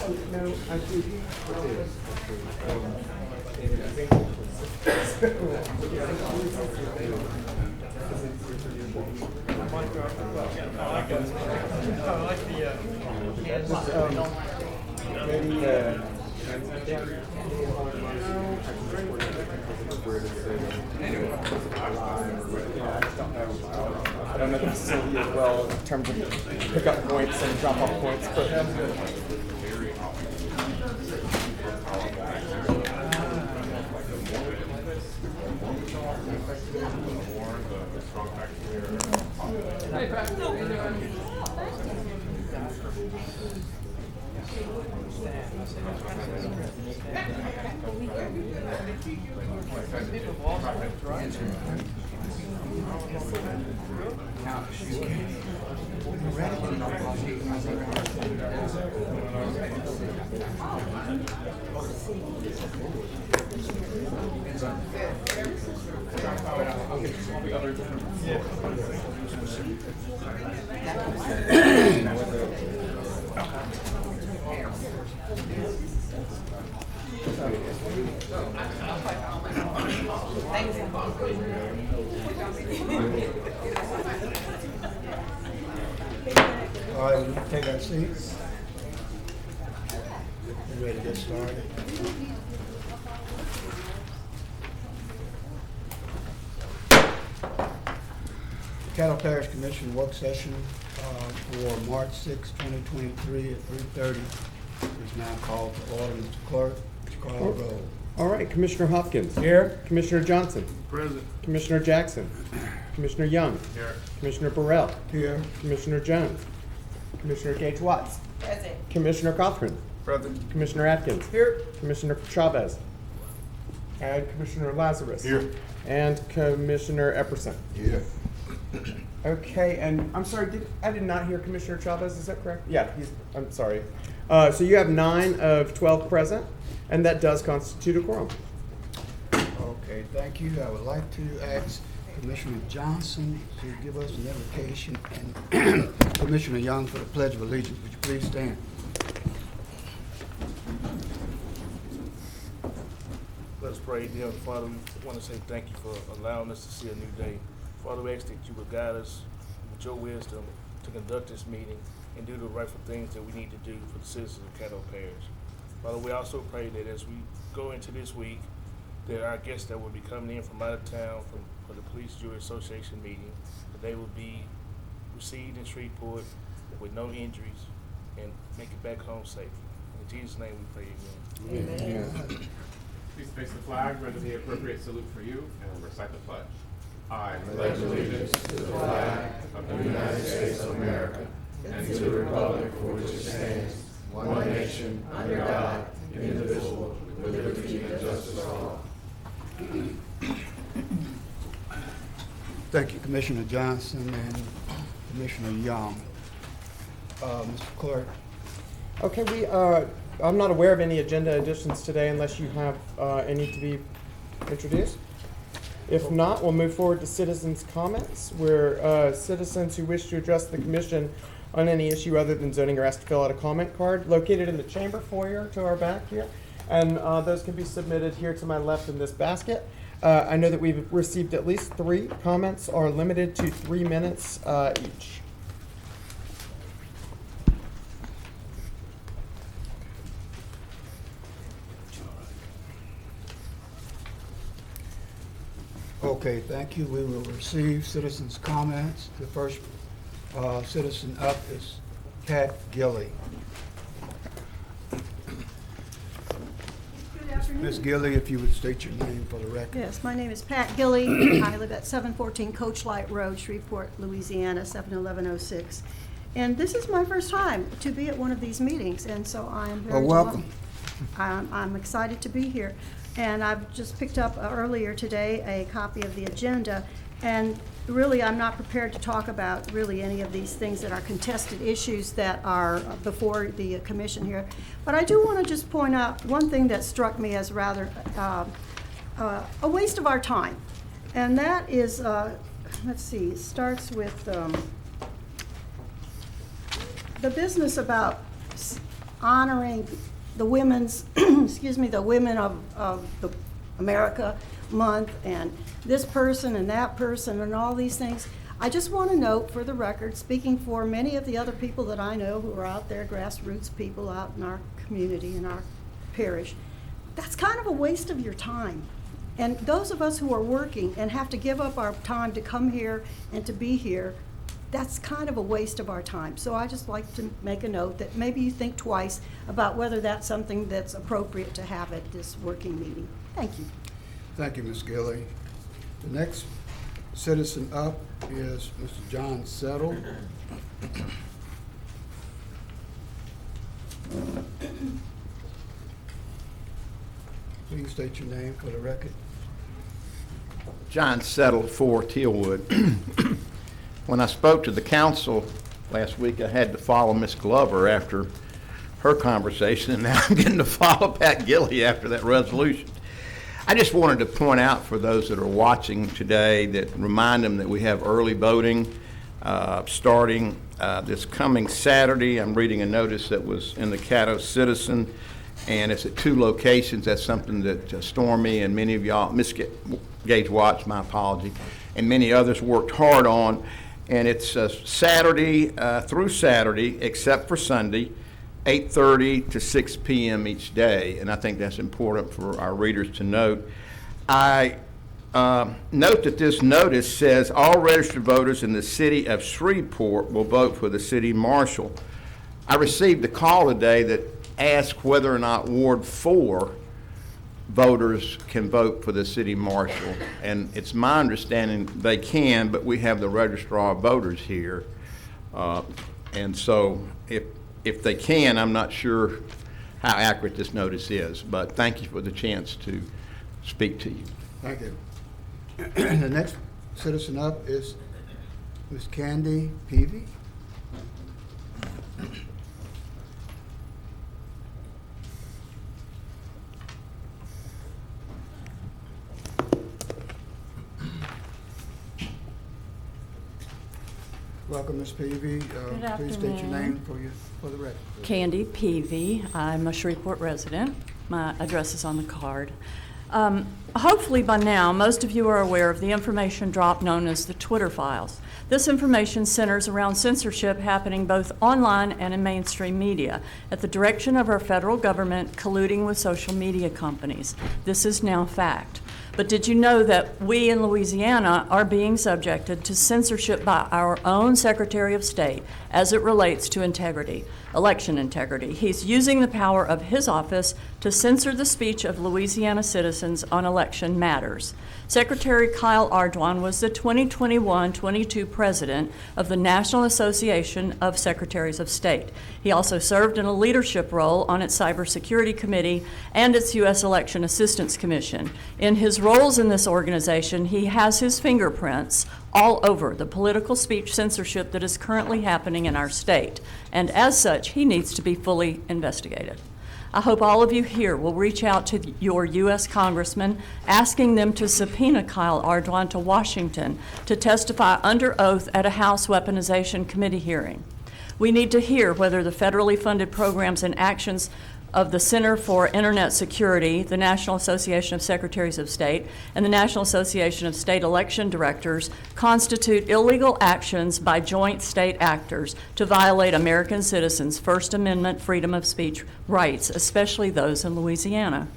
No, I do. I don't know the facility as well in terms of pickup points and drop-off points, but All right, we can take our seats. We're ready to get started. Caddo Parish Commission work session for March 6, 2023 at 3:30 is now called to order. Mr. Clerk, would you call the roll? all right. Commissioner Hopkins. Here. Commissioner Johnson. Present. Commissioner Jackson. Commissioner Young. Here. Commissioner Burrell. Here. Commissioner Jones. Commissioner Gage Watts. Present. Commissioner Cothran. Present. Commissioner Atkins. Here. Commissioner Chavez. And Commissioner Lazarus. Here. And Commissioner Epperson. Here. Okay, and I'm sorry, I did not hear Commissioner Chavez, is that correct? Yeah, I'm sorry. So you have 9 of 12 present, and that does constitute a quorum. Okay, thank you. I would like to ask Commissioner Johnson to give us an invocation and Commissioner Young for the Pledge of Allegiance. Would you please stand? Let's pray. Dear Father, we want to say thank you for allowing us to see a new day. Father, we ask that you will guide us with your wisdom to conduct this meeting and do the rightful things that we need to do for the citizens of Caddo Parish. Father, we also pray that as we go into this week, that our guests that will be coming in from out of town for the Police Jury Association meeting, that they will be received in Shreveport with no injuries and make it back home safely. In Jesus' name we pray, amen. Amen. Please face the flag, render the appropriate salute for you, and recite the pledge. I pledge allegiance to the flag of the United States of America and to the republic for which it stands, one nation, under God, indivisible, with liberty and justice for all. Thank you, Commissioner Johnson and Commissioner Young. Mr. Clerk. Okay, I'm not aware of any agenda additions today unless you have any to be introduced. If not, we'll move forward to citizens' comments, where citizens who wish to address the commission on any issue other than zoning are asked to fill out a comment card located in the chamber foyer to our back here. And those can be submitted here to my left in this basket. I know that we've received at least 3 comments, are limited to 3 minutes each. Okay, thank you. We will receive citizens' comments. The first citizen up is Pat Gilly. Good afternoon. Ms. Gilly, if you would state your name for the record. Yes, my name is Pat Gilly. I live at 714 Coach Light Road, Shreveport, Louisiana, 71106. And this is my first time to be at one of these meetings, and so I am very welcome. I'm excited to be here. And I've just picked up earlier today a copy of the agenda, and really I'm not prepared to talk about really any of these things that are contested issues that are before the commission here. But I do want to just point out one thing that struck me as rather a waste of our time, and that is, let's see, it starts with the business about honoring the women's, excuse me, the Women of the America Month, and this person and that person and all these things. I just want to note for the record, speaking for many of the other people that I know who are out there, grassroots people out in our community, in our parish, that's kind of a waste of your time. And those of us who are working and have to give up our time to come here and to be here, that's kind of a waste of our time. So I just like to make a note that maybe you think twice about whether that's something that's appropriate to have at this working meeting. Thank you. Thank you, Ms. Gilley. The next citizen up is Mr. John Settle. Please state your name for the record. John Settle, 4 Tealwood. When I spoke to the council last week, I had to follow Miss Glover after her conversation, and now I'm getting to follow Pat Gilley after that resolution. I just wanted to point out for those that are watching today, that remind them that we have early voting starting this coming Saturday. I'm reading a notice that was in the Caddo Citizen, and it's at 2 locations. That's something that Stormy and many of y'all, Miss Gage Watts, my apology, and many others worked hard on. And it's Saturday through Saturday, except for Sunday, 8:30 to 6 p.m. each day. And I think that's important for our readers to note. I note that this notice says all registered voters in the city of Shreveport will vote for the city marshal. I received a call today that asked whether or not Ward 4 voters can vote for the city marshal, and it's my understanding they can, but we have the registrar of voters here, and so if they can, I'm not sure how accurate this notice is, but thank you for the chance to speak to you. Thank you. The next citizen up is Ms. Candy Peavy. Welcome, Ms. Peavy. Please state your afternoon. name for the record. Candy Peavy. I'm a Shreveport resident. My address is on the card. Hopefully by now, most of you are aware of the information drop known as the Twitter files. This information centers around censorship happening both online and in mainstream media at the direction of our federal government colluding with social media companies. This is now fact. But did you know that we in Louisiana are being subjected to censorship by our own Secretary of State as it relates to integrity, election integrity? He's using the power of his office to censor the speech of Louisiana citizens on election matters. Secretary Kyle Ardoin was the 2021-22 president of the National Association of Secretaries of State. He also served in a leadership role on its Cybersecurity Committee and its U.S. Election Assistance Commission. In his roles in this organization, he has his fingerprints all over the political speech censorship that is currently happening in our state, and as such, he needs to be fully investigated. I hope all of you here will reach out to your U.S. congressmen, asking them to subpoena Kyle Ardoin to Washington to testify under oath at a House Weaponization Committee hearing. We need to hear whether the federally funded programs and actions of the Center for Internet Security, the National Association of Secretaries of State, and the National Association of State Election Directors constitute illegal actions by joint state actors to violate American citizens' First Amendment freedom of speech rights, especially those in Louisiana.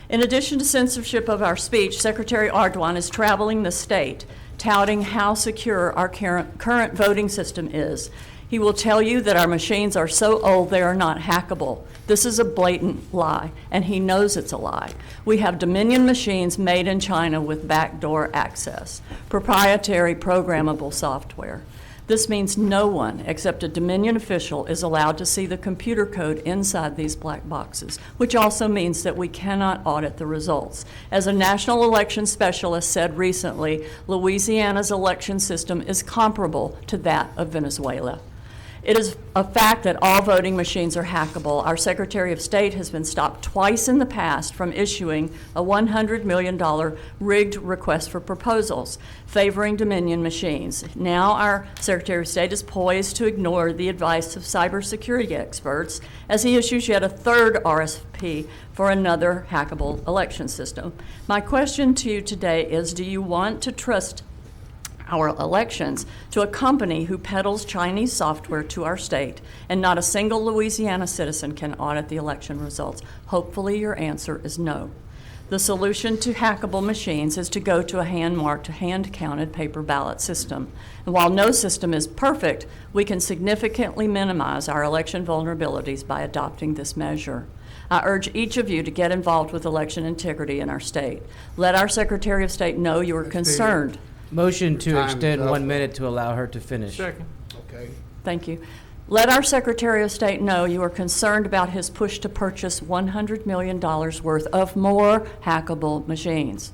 In addition to censorship of our speech, Secretary Ardoin is traveling the state, touting how secure our current voting system is. He will tell you that our machines are so old they are not hackable. This is a blatant lie, and he knows it's a lie. We have Dominion machines made in China with backdoor access, proprietary programmable software. This means no one except a Dominion official is allowed to see the computer code inside these black boxes, which also means that we cannot audit the results. As a national election specialist said recently, Louisiana's election system is comparable to that of Venezuela. It is a fact that all voting machines are hackable. Our Secretary of State has been stopped twice in the past from issuing a $100 million rigged request for proposals favoring Dominion machines. Now our Secretary of State is poised to ignore the advice of cybersecurity experts as he issues yet a third RFP for another hackable election system. My question to you today is, do you want to trust our elections to a company who peddles Chinese software to our state, and not a single Louisiana citizen can audit the election results? Hopefully your answer is no. The solution to hackable machines is to go to a hand-marked, hand-counted paper ballot system. And while no system is perfect, we can significantly minimize our election vulnerabilities by adopting this measure. I urge each of you to get involved with election integrity in our state. Let our Secretary of State know you are concerned. Motion to Time is extend up. 1 minute to allow her to finish. Okay. Thank you. Let our Secretary of State know you are concerned about his push to purchase $100 million worth of more hackable machines.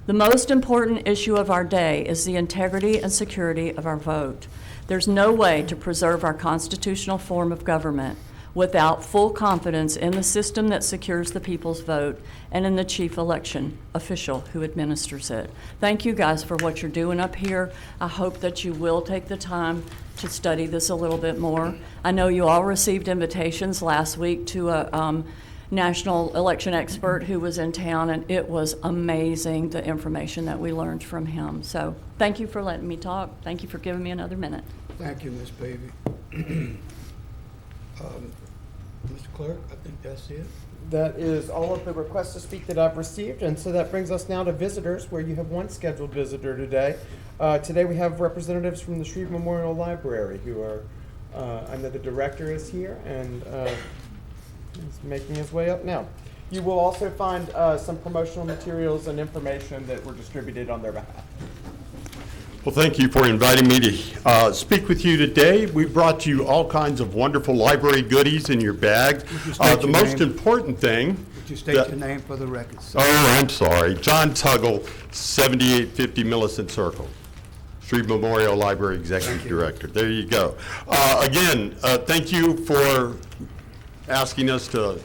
The most important issue of our day is the integrity and security of our vote. There's no way to preserve our constitutional form of government without full confidence in the system that secures the people's vote and in the chief election official who administers it. Thank you guys for what you're doing up here. I hope that you will take the time to study this a little bit more. I know you all received invitations last week to a national election expert who was in town, and it was amazing, the information that we learned from him. So thank you for letting me talk. Thank you for giving me another minute. Thank you, Ms. Baby. Mr. Clerk, I think that's it. That is all of the requests to speak that I've received, and so that brings us now to visitors, where you have one scheduled visitor today. Today we have representatives from the Shreve Memorial Library who are, I know the director is here and is making his way up now. You will also find some promotional materials and information that were distributed on their behalf. Well, thank you for inviting me to speak with you today. We brought you all kinds of wonderful library goodies in your bag. Would you state The your most name? important thing. Would you state your name for the record, sir? Oh, I'm sorry. John Tuggle, 7850 Millicent Circle, Shreve Memorial Library Executive Director. There you go. Again, thank you for asking us to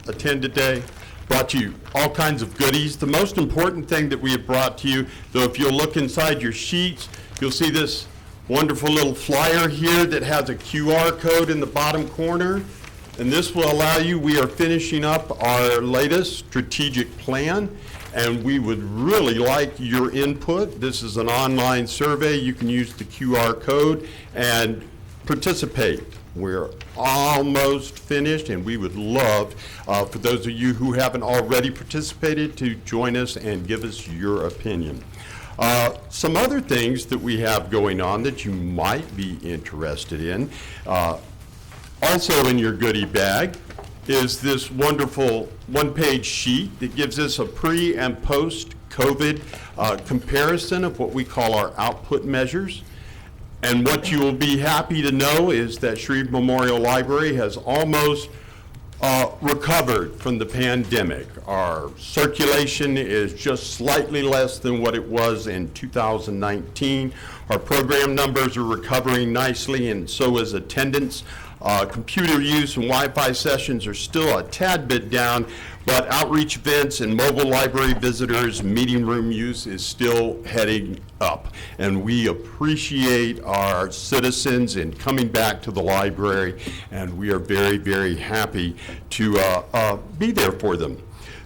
attend today. Brought you all kinds of goodies. The most important thing that we have brought to you, though, if you'll look inside your sheets, you'll see this wonderful little flyer here that has a QR code in the bottom corner. And this will allow you, we are finishing up our latest strategic plan, and we would really like your input. This is an online survey. You can use the QR code and participate. We're almost finished, and we would love, for those of you who haven't already participated, to join us and give us your opinion. Some other things that we have going on that you might be interested in, also in your goodie bag, is this wonderful one-page sheet that gives us a pre- and post-COVID comparison of what we call our output measures. And what you will be happy to know is that Shreve Memorial Library has almost recovered from the pandemic. Our circulation is just slightly less than what it was in 2019. Our program numbers are recovering nicely, and so is attendance. Computer use and Wi-Fi sessions are still a tad bit down, but outreach events and mobile library visitors, meeting room use is still heading up. And we appreciate our citizens in coming back to the library, and we are very, very happy to be there for them.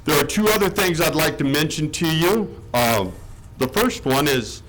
There are two other things I'd like to mention to you. The first one is,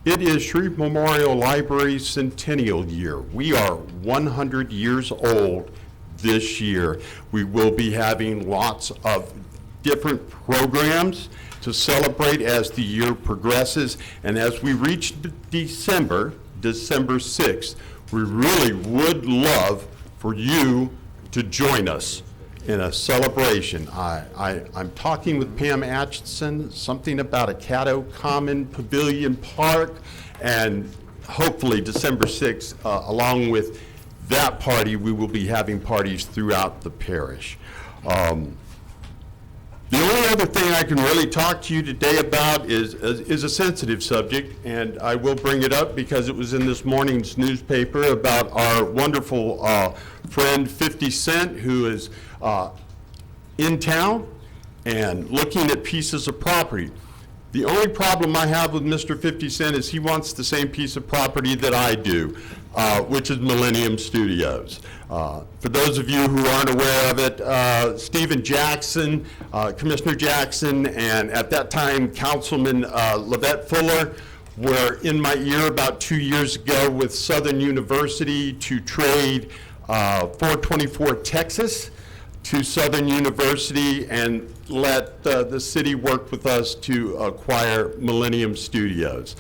it is Shreve Memorial Library's centennial year. We are 100 years old this year. We will be having lots of different programs to celebrate as the year progresses. And as we reach December 6th, we really would love for you to join us in a celebration. I'm talking with Pam Atchison, something about a Caddo Common Pavilion Park, and hopefully December 6th, along with that party, we will be having parties throughout the parish. The only other thing I can really talk to you today about is a sensitive subject, and I will bring it up because it was in this morning's newspaper about our wonderful friend 50 Cent, who is in town and looking at pieces of property. The only problem I have with Mr. 50 Cent is he wants the same piece of property that I do, which is Millennium Studios. For those of you who aren't aware of it, Stephen Jackson, Commissioner Jackson, and at that time Councilman Lavette Fuller were in my ear about 2 years ago with Southern University to trade 424 Texas to Southern University and let the city work with us to acquire Millennium Studios.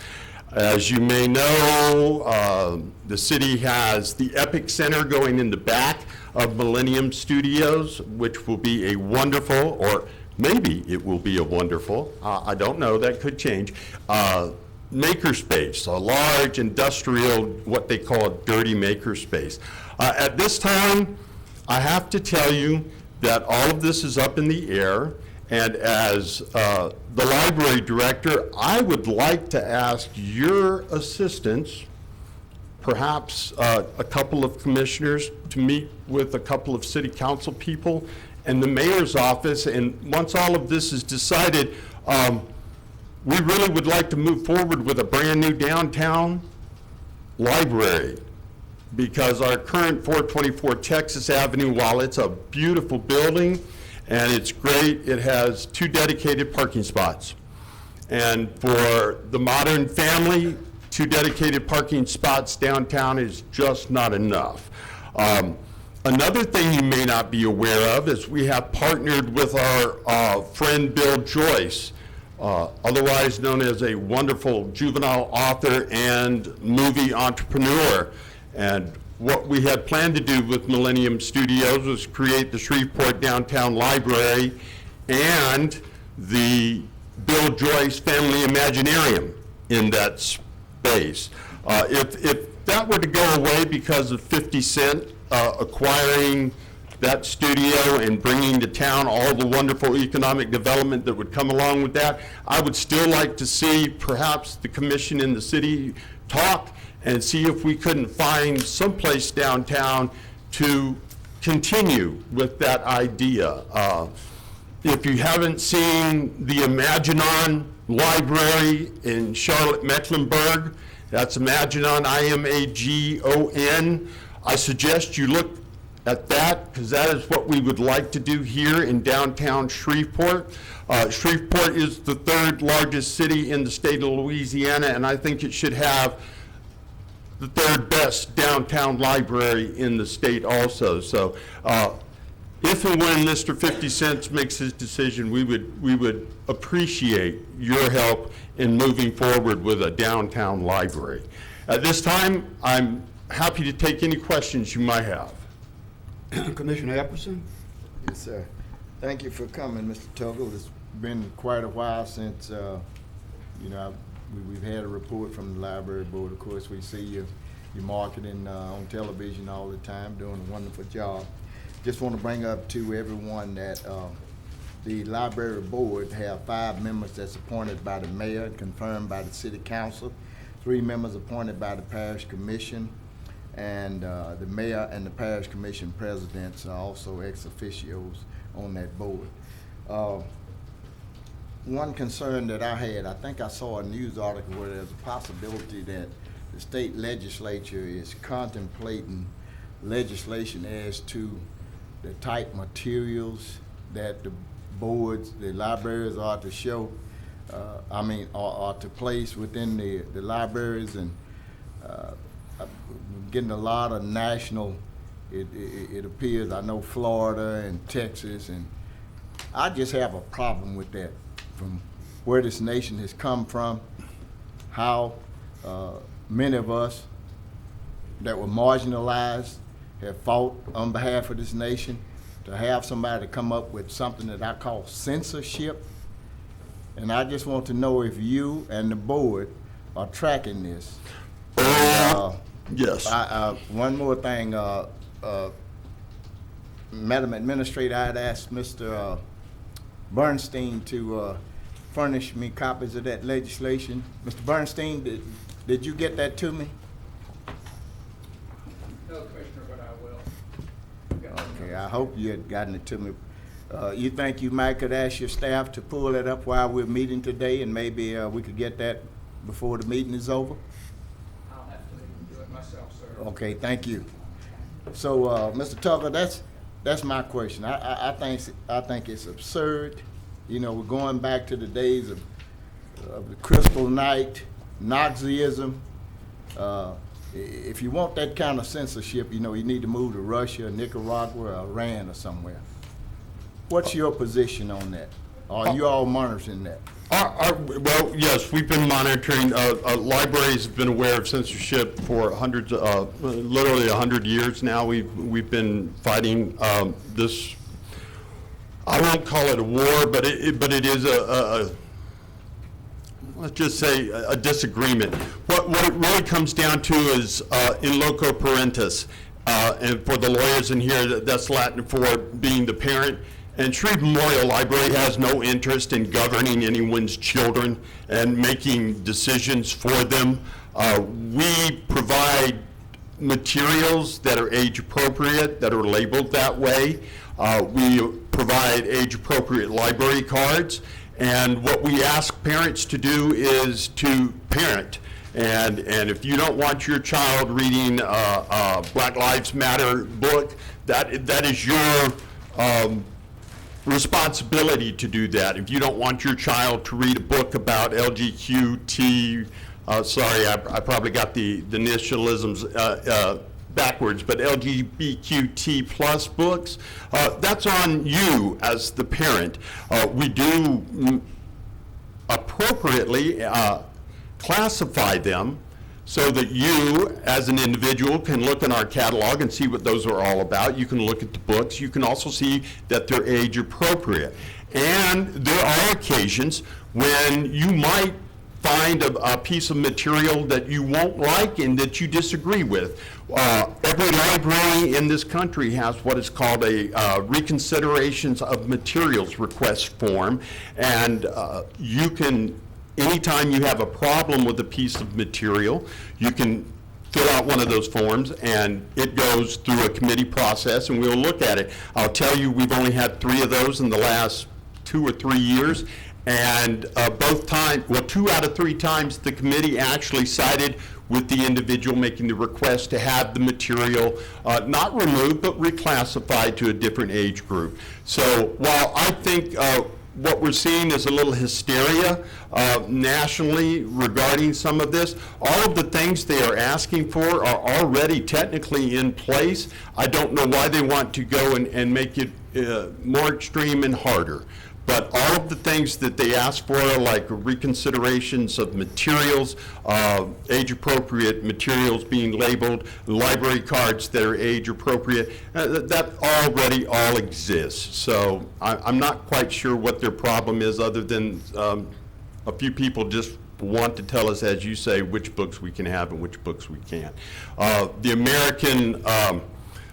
As you may know, the city has the Epic Center going in the back of Millennium Studios, which will be a wonderful, or maybe it will be a wonderful, I don't know, that could change, makerspace, a large industrial, what they call a dirty makerspace. At this time, I have to tell you that all of this is up in the air, and as the library director, I would like to ask your assistance, perhaps a couple of commissioners, to meet with a couple of city council people and the mayor's office, and once all of this is decided, we really would like to move forward with a brand new downtown library, because our current 424 Texas Avenue, while it's a beautiful building and it's great, it has 2 dedicated parking spots. And for the modern family, 2 dedicated parking spots downtown is just not enough. Another thing you may not be aware of is we have partnered with our friend Bill Joyce, otherwise known as a wonderful juvenile author and movie entrepreneur. And what we had planned to do with Millennium Studios was create the Shreveport Downtown Library and the Bill Joyce Family Imaginarium in that space. If that were to go away because of 50 Cent acquiring that studio and bringing to town all the wonderful economic development that would come along with that, I would still like to see perhaps the commission in the city talk and see if we couldn't find someplace downtown to continue with that idea. If you haven't seen the Imaginon Library in Charlotte, Mecklenburg, that's Imaginon, I-M-A-G-O-N. I suggest you look at that, because that is what we would like to do here in downtown Shreveport. Shreveport is the 3rd largest city in the state of Louisiana, and I think it should have the 3rd best downtown library in the state also. So if and when Mr. 50 Cent makes his decision, we would appreciate your help in moving forward with a downtown library. At this time, I'm happy to take any questions you might have. Commissioner Epperson? Yes, sir. Thank you for coming, Mr. Tuggle. It's been quite a while since, we've had a report from the library board. Of course, we see you marketing on television all the time, doing a wonderful job. Just want to bring up to everyone that the library board have 5 members that's appointed by the mayor and confirmed by the city council, 3 members appointed by the parish commission, and the mayor and the parish commission presidents are also ex officios on that board. One concern that I had, I think I saw a news article where there's a possibility that the state legislature is contemplating legislation as to the type materials that the boards, the libraries are to show, are to place within the libraries, and getting a lot of national, it appears, I know Florida and Texas, and I just have a problem with that. From where this nation has come from, how many of us that were marginalized have fought on behalf of this nation, to have somebody come up with something that I call censorship. And I just want to know if you and the board are tracking this. Yes. One more thing, Madam Administrator, I'd asked Mr. Bernstein to furnish me copies of that legislation. Mr. Bernstein, did you get that to me? No, Commissioner, but I will. Okay, I hope you had gotten it to me. You think you might could ask your staff to pull it up while we're meeting today, and maybe we could get that before the meeting is over? I'll have to do it myself, sir. Okay, thank you. So, Mr. Tucker, that's my question. I think it's absurd. You know, we're going back to the days of the Crystal Night, Nazism. If you want that kind of censorship, you know, you need to move to Russia, Nicaragua, or Iran, or somewhere. What's your position on that? Are you all monitoring that? Well, yes, we've been monitoring. Libraries have been aware of censorship for literally 100 years now. We've been fighting this. I won't call it a war, but it is let's just say a disagreement. What it really comes down to is in loco parentis, and for the lawyers in here, that's Latin for being the parent. And Shreve Memorial Library has no interest in governing anyone's children and making decisions for them. We provide materials that are age appropriate, that are labeled that way. We provide age appropriate library cards. And what we ask parents to do is to parent. And if you don't want your child reading a Black Lives Matter book, that is your responsibility to do that. If you don't want your child to read a book about LGBTQ, sorry, I probably got the initialisms backwards, but LGBTQ plus books, that's on you as the parent. We do appropriately classify them so that you, as an individual, can look in our catalog and see what those are all about. You can look at the books. You can also see that they're age appropriate. And there are occasions when you might find a piece of material that you won't like and that you disagree with. Every library in this country has what is called a reconsiderations of materials request form, and you can, anytime you have a problem with a piece of material, you can fill out one of those forms, and it goes through a committee process, and we'll look at it. I'll tell you, we've only had 3 of those in the last 2 or 3 years, and both times, well, 2 out of 3 times, the committee actually sided with the individual making the request to have the material not removed, but reclassified to a different age group. So while I think what we're seeing is a little hysteria nationally regarding some of this, all of the things they are asking for are already technically in place. I don't know why they want to go and make it more extreme and harder. But all of the things that they ask for, like reconsiderations of materials, age-appropriate materials being labeled, library cards that are age-appropriate, that already all exists. So I'm not quite sure what their problem is, other than a few people just want to tell us, as you say, which books we can have and which books we can't. The American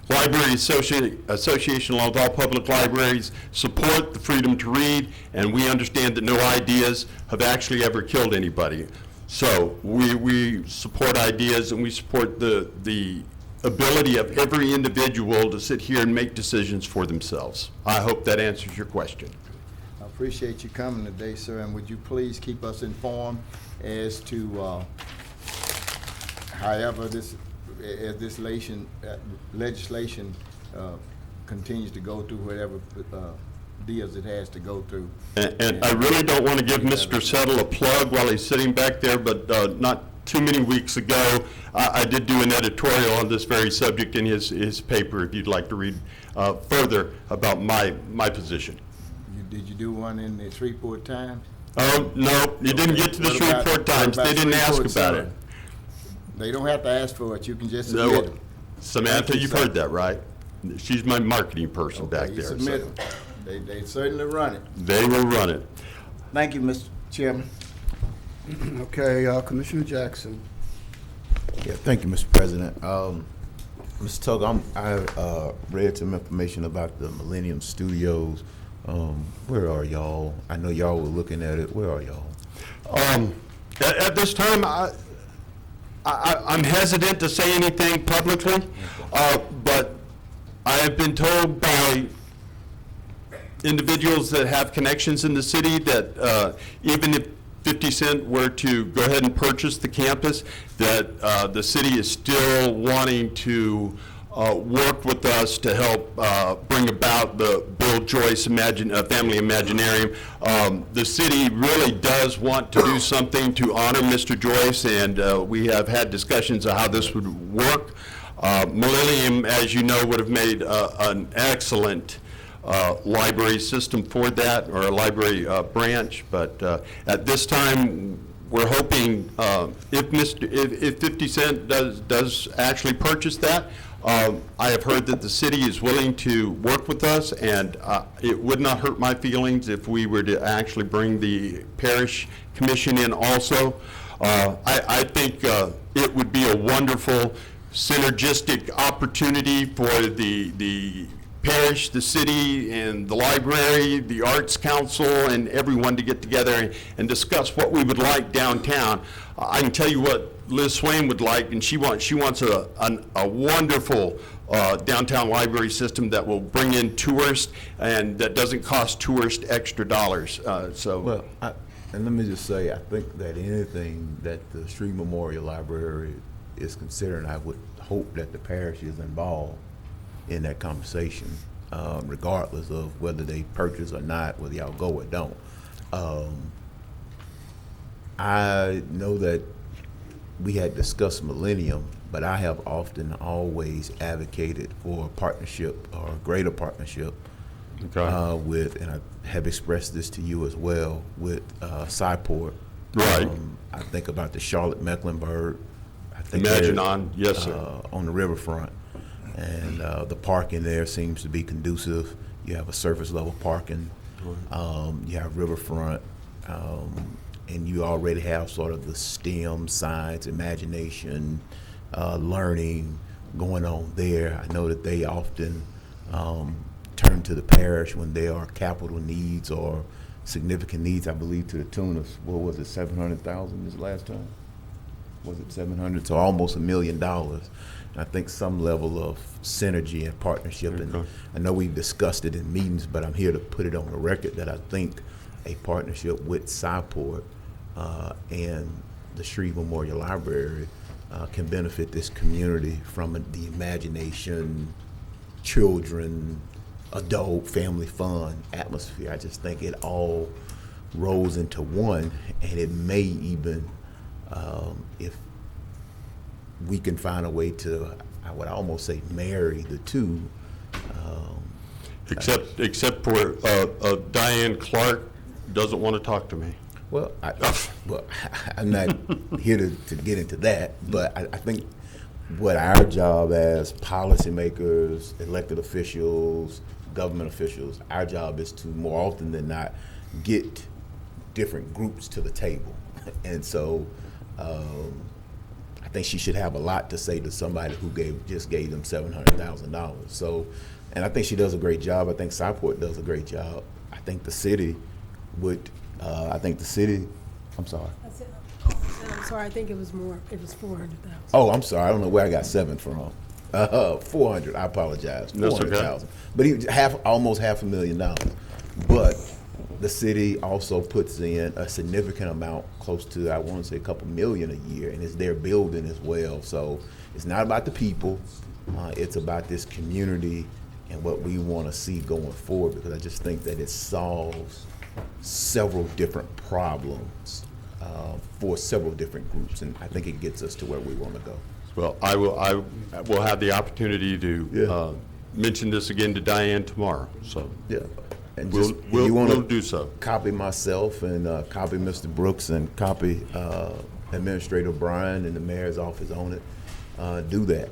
Library Association, along with all public libraries, support the freedom to read, and we understand that no ideas have actually ever killed anybody. So we support ideas, and we support the ability of every individual to sit here and make decisions for themselves. I hope that answers your question. I appreciate you coming today, sir, and would you please keep us informed as to however this legislation continues to go through whatever deals it has to go through. And I really don't want to give Mr. Settle a plug while he's sitting back there, but not too many weeks ago, I did do an editorial on this very subject in his paper, if you'd like to read further about my position. Did you do one in the Shreveport Times? Oh, no, you didn't get to the Shreveport Times. They didn't ask about it. They don't have to ask for it. You can just submit them. Samantha, you've heard that, right? She's my marketing person back there. You submit them. They certainly run it. They will run it. Thank you, Mr. Chairman. Okay, Commissioner Jackson. Yeah, thank you, Mr. President. Mr. Tuggle, I read some information about the Millennium Studios Where are y'all? I know y'all were looking at it. Where are y'all? At this time, I'm hesitant to say anything publicly, but I have been told by individuals that have connections in the city that even if 50 Cent were to go ahead and purchase the campus, that the city is still wanting to work with us to help bring about the Bill Joyce Family Imaginarium. The city really does want to do something to honor Mr. Joyce, and we have had discussions of how this would work. Millennium, as you know, would have made an excellent library system for that, or a library branch, but at this time, we're hoping if 50 Cent does actually purchase that, I have heard that the city is willing to work with us, and it would not hurt my feelings if we were to actually bring the Parish Commission in also. I think it would be a wonderful synergistic opportunity for the parish, the city, and the library, the Arts Council, and everyone to get together and discuss what we would like downtown. I can tell you what Liz Swain would like, and she wants a wonderful downtown library system that will bring in tourists and that doesn't cost tourists extra dollars. Well, and let me just say, I think that anything that the Street Memorial Library is considering, I would hope that the parish is involved in that conversation, regardless of whether they purchase or not, whether y'all go or don't. I know that we had discussed Millennium, but I have often always advocated for a partnership or a greater partnership with, and I have expressed this to you as well, with Cyport. Right. I think about the Charlotte Mecklenburg. I think yes, sir. On the riverfront. And the parking there seems to be conducive. You have a surface level parking. You have riverfront. And you already have sort of the STEM, science, imagination, learning going on there. I know that they often turn to the parish when there are capital needs or significant needs, I believe to the tune of, what was it, 700,000 this last time? Was it 700? So almost $1 million. I think some level of synergy and partnership, and I know we've discussed it in meetings, but I'm here to put it on the record that I think a partnership with Cyport and the Street Memorial Library can benefit this community from the imagination, children, adult, family fun atmosphere. I just think it all rolls into one, and it may even, if we can find a way to, I would almost say, marry the two. Except for Diane Clark doesn't want to talk to me. Well, I'm not here to get into that, but I think what our job as policymakers, elected officials, government officials, our job is to, more often than not, get different groups to the table. And so I think she should have a lot to say to somebody who just gave them $700,000. So, and I think she does a great job. I think Cyport does a great job. I think the city would, I'm sorry. I'm sorry, I think it was more, it was 400,000. Oh, I'm sorry, I don't know where I got 7 from. 400, I apologize, That's okay. 400,000. But he almost $500,000. But the city also puts in a significant amount, close to, I want to say, a couple million a year, and it's their building as well. So it's not about the people, it's about this community and what we want to see going forward, because I just think that it solves several different problems for several different groups, and I think it gets us to where we want to go. Well, I will have the opportunity to mention this again to Diane tomorrow. So yeah, and we'll do so. Copy myself and copy Mr. Brooks and copy Administrator Bryan and the mayor's office on it. Do that.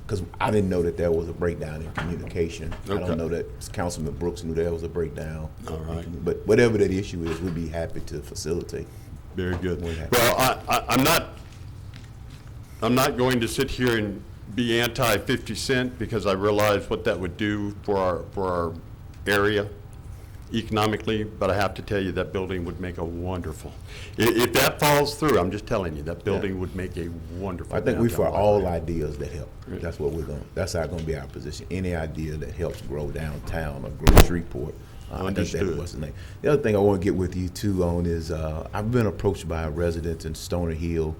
Because I didn't know that there was a breakdown in communication. Okay. I don't know that Councilman Brooks knew there was a breakdown. All right. But whatever that issue is, we'd be happy to facilitate. Very good. Well, I'm not going to sit here and be anti 50 Cent, because I realize what that would do for our area. economically, but I have to tell you, that building would make a wonderful, if that falls through, I'm just telling you, that building would make a wonderful. I think we for downtown all library. ideas that help. That's what we're going, that's our gonna be our position. Any idea that helps grow downtown or grow Shreveport. I think that's Understood. what's the name. The other thing I want to get with you too on is, I've been approached by residents in Stoner Hill.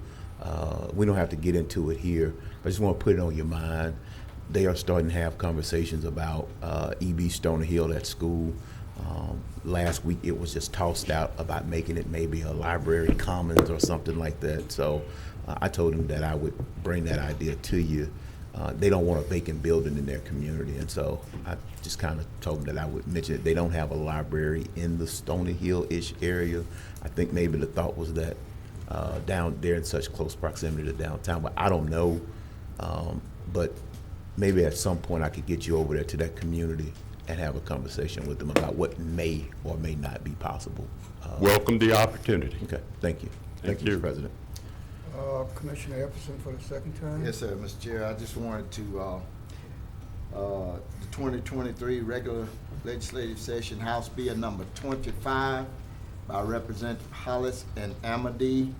We don't have to get into it here. I just want to put it on your mind. They are starting to have conversations about EB Stoner Hill at school. Last week, it was just tossed out about making it maybe a library commons or something like that. So I told them that I would bring that idea to you. They don't want a vacant building in their community, and so I just kind of told them that I would mention it. They don't have a library in the Stony Hill-ish area. I think maybe the thought was that down there in such close proximity to downtown, but I don't know. But maybe at some point I could get you over there to that community and have a conversation with them about what may or may not be possible. Welcome the opportunity. Okay, thank you. Thank you, you. Mr. President. Commissioner Epperson for the second time? Yes, sir, Mr. Chair. I just wanted to, the 2023 regular legislative session, House Bill number 25 by Representative Hollis and Amity.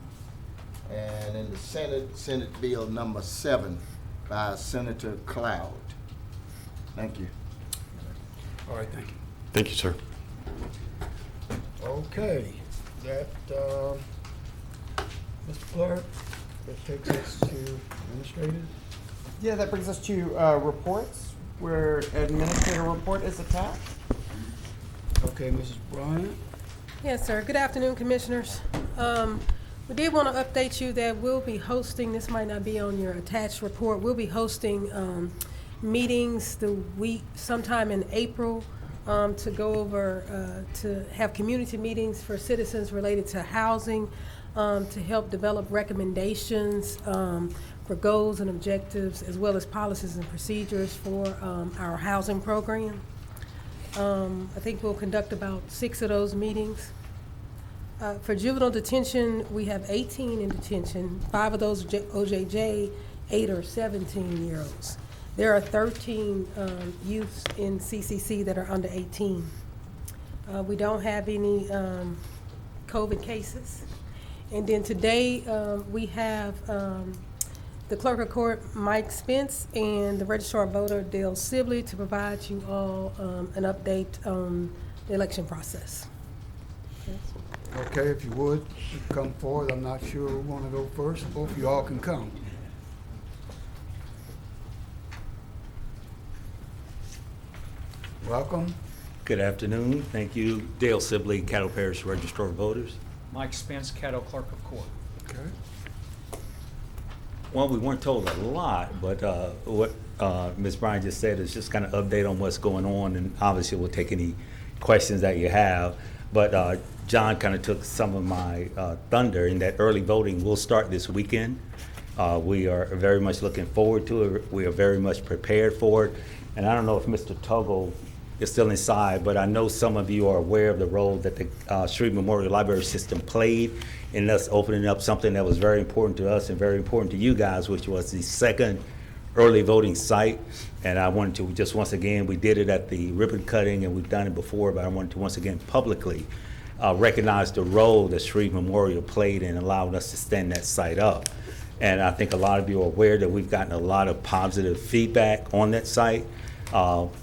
And in the Senate Bill number 7 by Senator Cloud. Thank you. All right, thank you. Thank you, sir. Okay, that, Mr. Clerk, that takes us to administrative. Yeah, that brings us to reports, where administrator report is attached. Okay, Mrs. Bryant. Yes, sir. Good afternoon, Commissioners. We did want to update you that we'll be hosting, this might not be on your attached report, we'll be hosting meetings the week, sometime in April, to go over, to have community meetings for citizens related to housing, to help develop recommendations for goals and objectives, as well as policies and procedures for our housing program. I think we'll conduct about 6 of those meetings. For juvenile detention, we have 18 in detention. 5 of those are OJJ, 8 are 17-year-olds. There are 13 youths in CCC that are under 18. We don't have any COVID cases. And then today, we have the clerk of court, Mike Spence, and the registrar voter, Dale Sibley, to provide you all an update on the election process. Okay, if you would, come forward. I'm not sure who want to go first. Both of you all can come. Welcome. Good afternoon. Thank you. Dale Sibley, Caddo Parish Registrar of Voters. Mike Spence, Caddo Clerk of Court. Okay. Well, we weren't told a lot, but what Ms. Bryan just said is just kind of update on what's going on, and obviously we'll take any questions that you have. But John kind of took some of my thunder in that early voting will start this weekend. We are very much looking forward to it. We are very much prepared for it. And I don't know if Mr. Tuggle is still inside, but I know some of you are aware of the role that the Street Memorial Library System played in us opening up something that was very important to us and very important to you guys, which was the second early voting site. And I wanted to just once again, we did it at the ribbon cutting and we've done it before, but I wanted to once again publicly recognize the role that Street Memorial played in allowing us to stand that site up. And I think a lot of you are aware that we've gotten a lot of positive feedback on that site.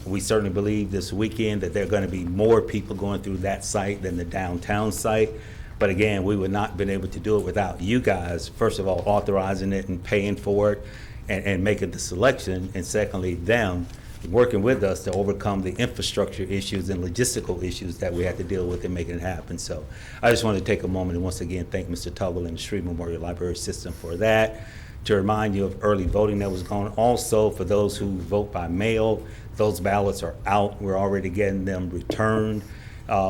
We certainly believe this weekend that there are going to be more people going through that site than the downtown site. But again, we would not have been able to do it without you guys, first of all, authorizing it and paying for it and making the selection. And secondly, them working with us to overcome the infrastructure issues and logistical issues that we had to deal with in making it happen. So I just wanted to take a moment and once again thank Mr. Tuggle and the Street Memorial Library System for that. To remind you of early voting that was going on. Also, for those who vote by mail, those ballots are out. We're already getting them returned.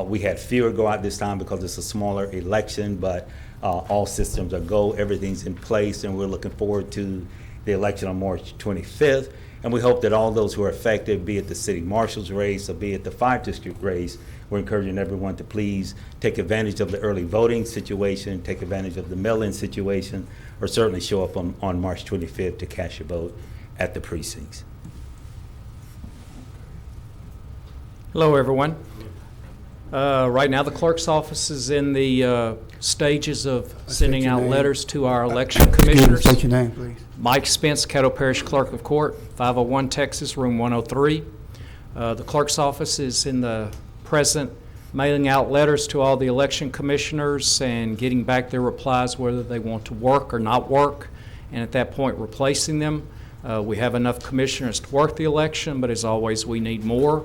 We had fewer go out this time because it's a smaller election, but all systems are go. Everything's in place, and we're looking forward to the election on March 25th. And we hope that all those who are affected, be it the city marshal's race or be it the 5th district race, we're encouraging everyone to please take advantage of the early voting situation, take advantage of the mail-in situation, or certainly show up on March 25th to cast your vote at the precincts. Hello, everyone. Right now, the clerk's office is in the stages of sending your out name. letters to our election commissioners. State your name, please. Mike Spence, Caddo Parish Clerk of Court, 501 Texas, room 103. The clerk's office is in the present mailing out letters to all the election commissioners and getting back their replies whether they want to work or not work, and at that point replacing them. We have enough commissioners to work the election, but as always, we need more.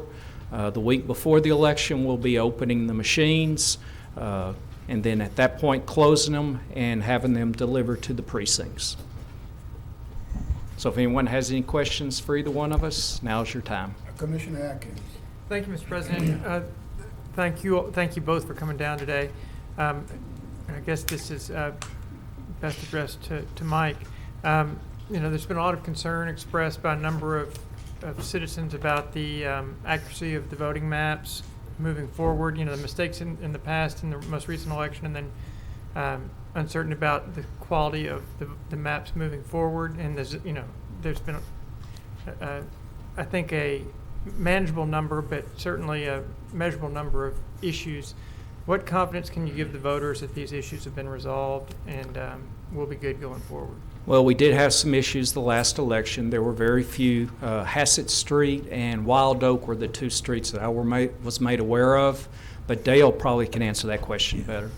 The week before the election, we'll be opening the machines, and then at that point closing them and having them delivered to the precincts. So if anyone has any questions for either one of us, now's your time. Commissioner Atkins. Thank you, Mr. President. Thank you both for coming down today. I guess this is best addressed to Mike. There's been a lot of concern expressed by a number of citizens about the accuracy of the voting maps moving forward. The mistakes in the past, in the most recent election, and then uncertainty about the quality of the maps moving forward. And there's been, I think, a manageable number, but certainly a measurable number of issues. What confidence can you give the voters that these issues have been resolved and will be good going forward? Well, we did have some issues the last election. There were very few. Hassett Street and Wild Oak were the two streets that I was made aware of, but Dale probably can answer that question better.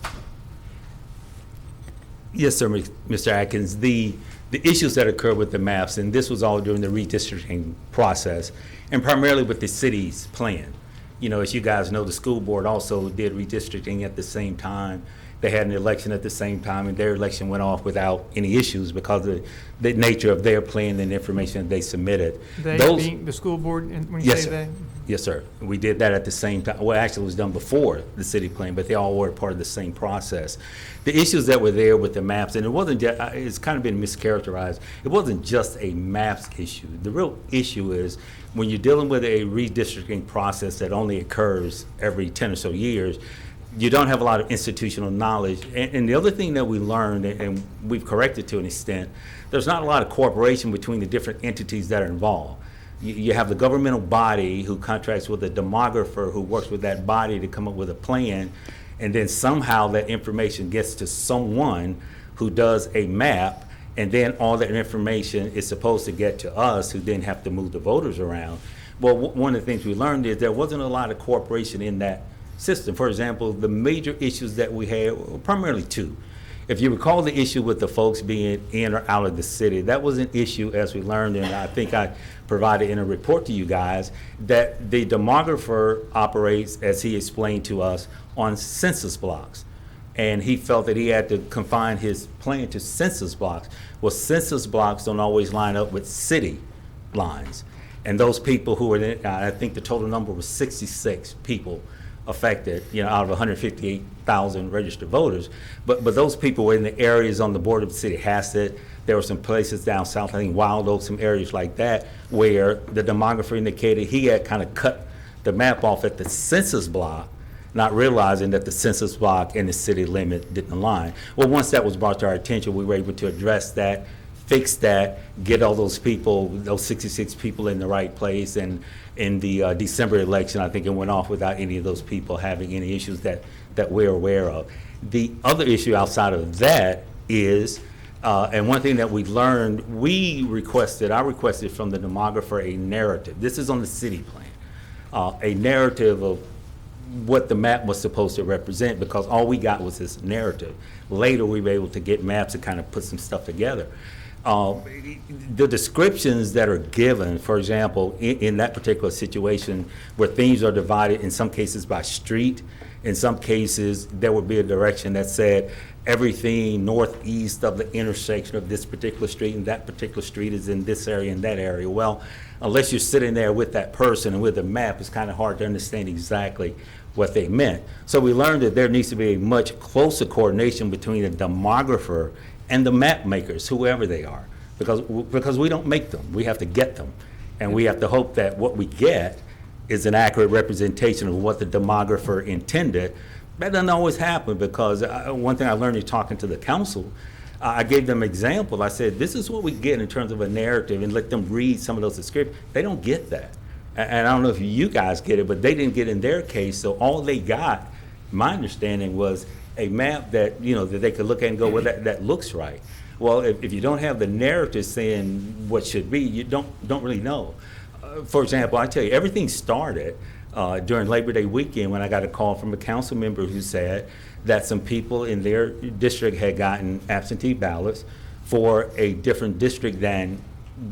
Yes, sir, Mr. Atkins. The issues that occurred with the maps, and this was all during the redistricting process, and primarily with the city's plan. As you guys know, the school board also did redistricting at the same time. They had an election at the same time, and their election went off without any issues because of the nature of their plan and the information that they submitted. They being the school board, and when you Yes, say sir. they? Yes, sir. We did that at the same time. Well, actually, it was done before the city plan, but they all were part of the same process. The issues that were there with the maps, and it wasn't just, it's kind of been mischaracterized. It wasn't just a maps issue. The real issue is when you're dealing with a redistricting process that only occurs every 10 or so years, you don't have a lot of institutional knowledge. And the other thing that we learned, and we've corrected to an extent, there's not a lot of cooperation between the different entities that are involved. You have the governmental body who contracts with a demographer who works with that body to come up with a plan, and then somehow that information gets to someone who does a map, and then all that information is supposed to get to us, who then have to move the voters around. Well, one of the things we learned is there wasn't a lot of cooperation in that system. For example, the major issues that we had were primarily two. If you recall the issue with the folks being in or out of the city, that was an issue, as we learned, and I think I provided in a report to you guys, that the demographer operates, as he explained to us, on census blocks. And he felt that he had to confine his plan to census blocks. Well, census blocks don't always line up with city lines. And those people who were in, I think the total number was 66 people affected, out of 158,000 registered voters. But those people were in the areas on the border of the city. Hassett, there were some places down south, I think Wild Oak, some areas like that, where the demographer indicated he had kind of cut the map off at the census block, not realizing that the census block and the city limit didn't align. Well, once that was brought to our attention, we were able to address that, fix that, get all those people, those 66 people in the right place. And in the December election, I think it went off without any of those people having any issues that we're aware of. The other issue outside of that is, and one thing that we learned, I requested from the demographer a narrative. This is on the city plan, a narrative of what the map was supposed to represent, because all we got was this narrative. Later, we were able to get maps and kind of put some stuff together. The descriptions that are given, for example, in that particular situation where things are divided in some cases by street, in some cases there would be a direction that said everything northeast of the intersection of this particular street and that particular street is in this area and that area. Well, unless you're sitting there with that person and with a map, it's kind of hard to understand exactly what they meant. So we learned that there needs to be a much closer coordination between the demographer and the map makers, whoever they are, because we don't make them, we have to get them. And we have to hope that what we get is an accurate representation of what the demographer intended. That doesn't always happen, because one thing I learned in talking to the council, I gave them an example. I said, this is what we get in terms of a narrative, and let them read some of those descriptions. They don't get that. And I don't know if you guys get it, but they didn't get in their case, so all they got, my understanding was a map that, you know, that they could look at and go, well, that looks right. Well, if you don't have the narrative saying what should be, you don't really know. For example, I tell you, everything started during Labor Day weekend when I got a call from a council member who said that some people in their district had gotten absentee ballots for a different district than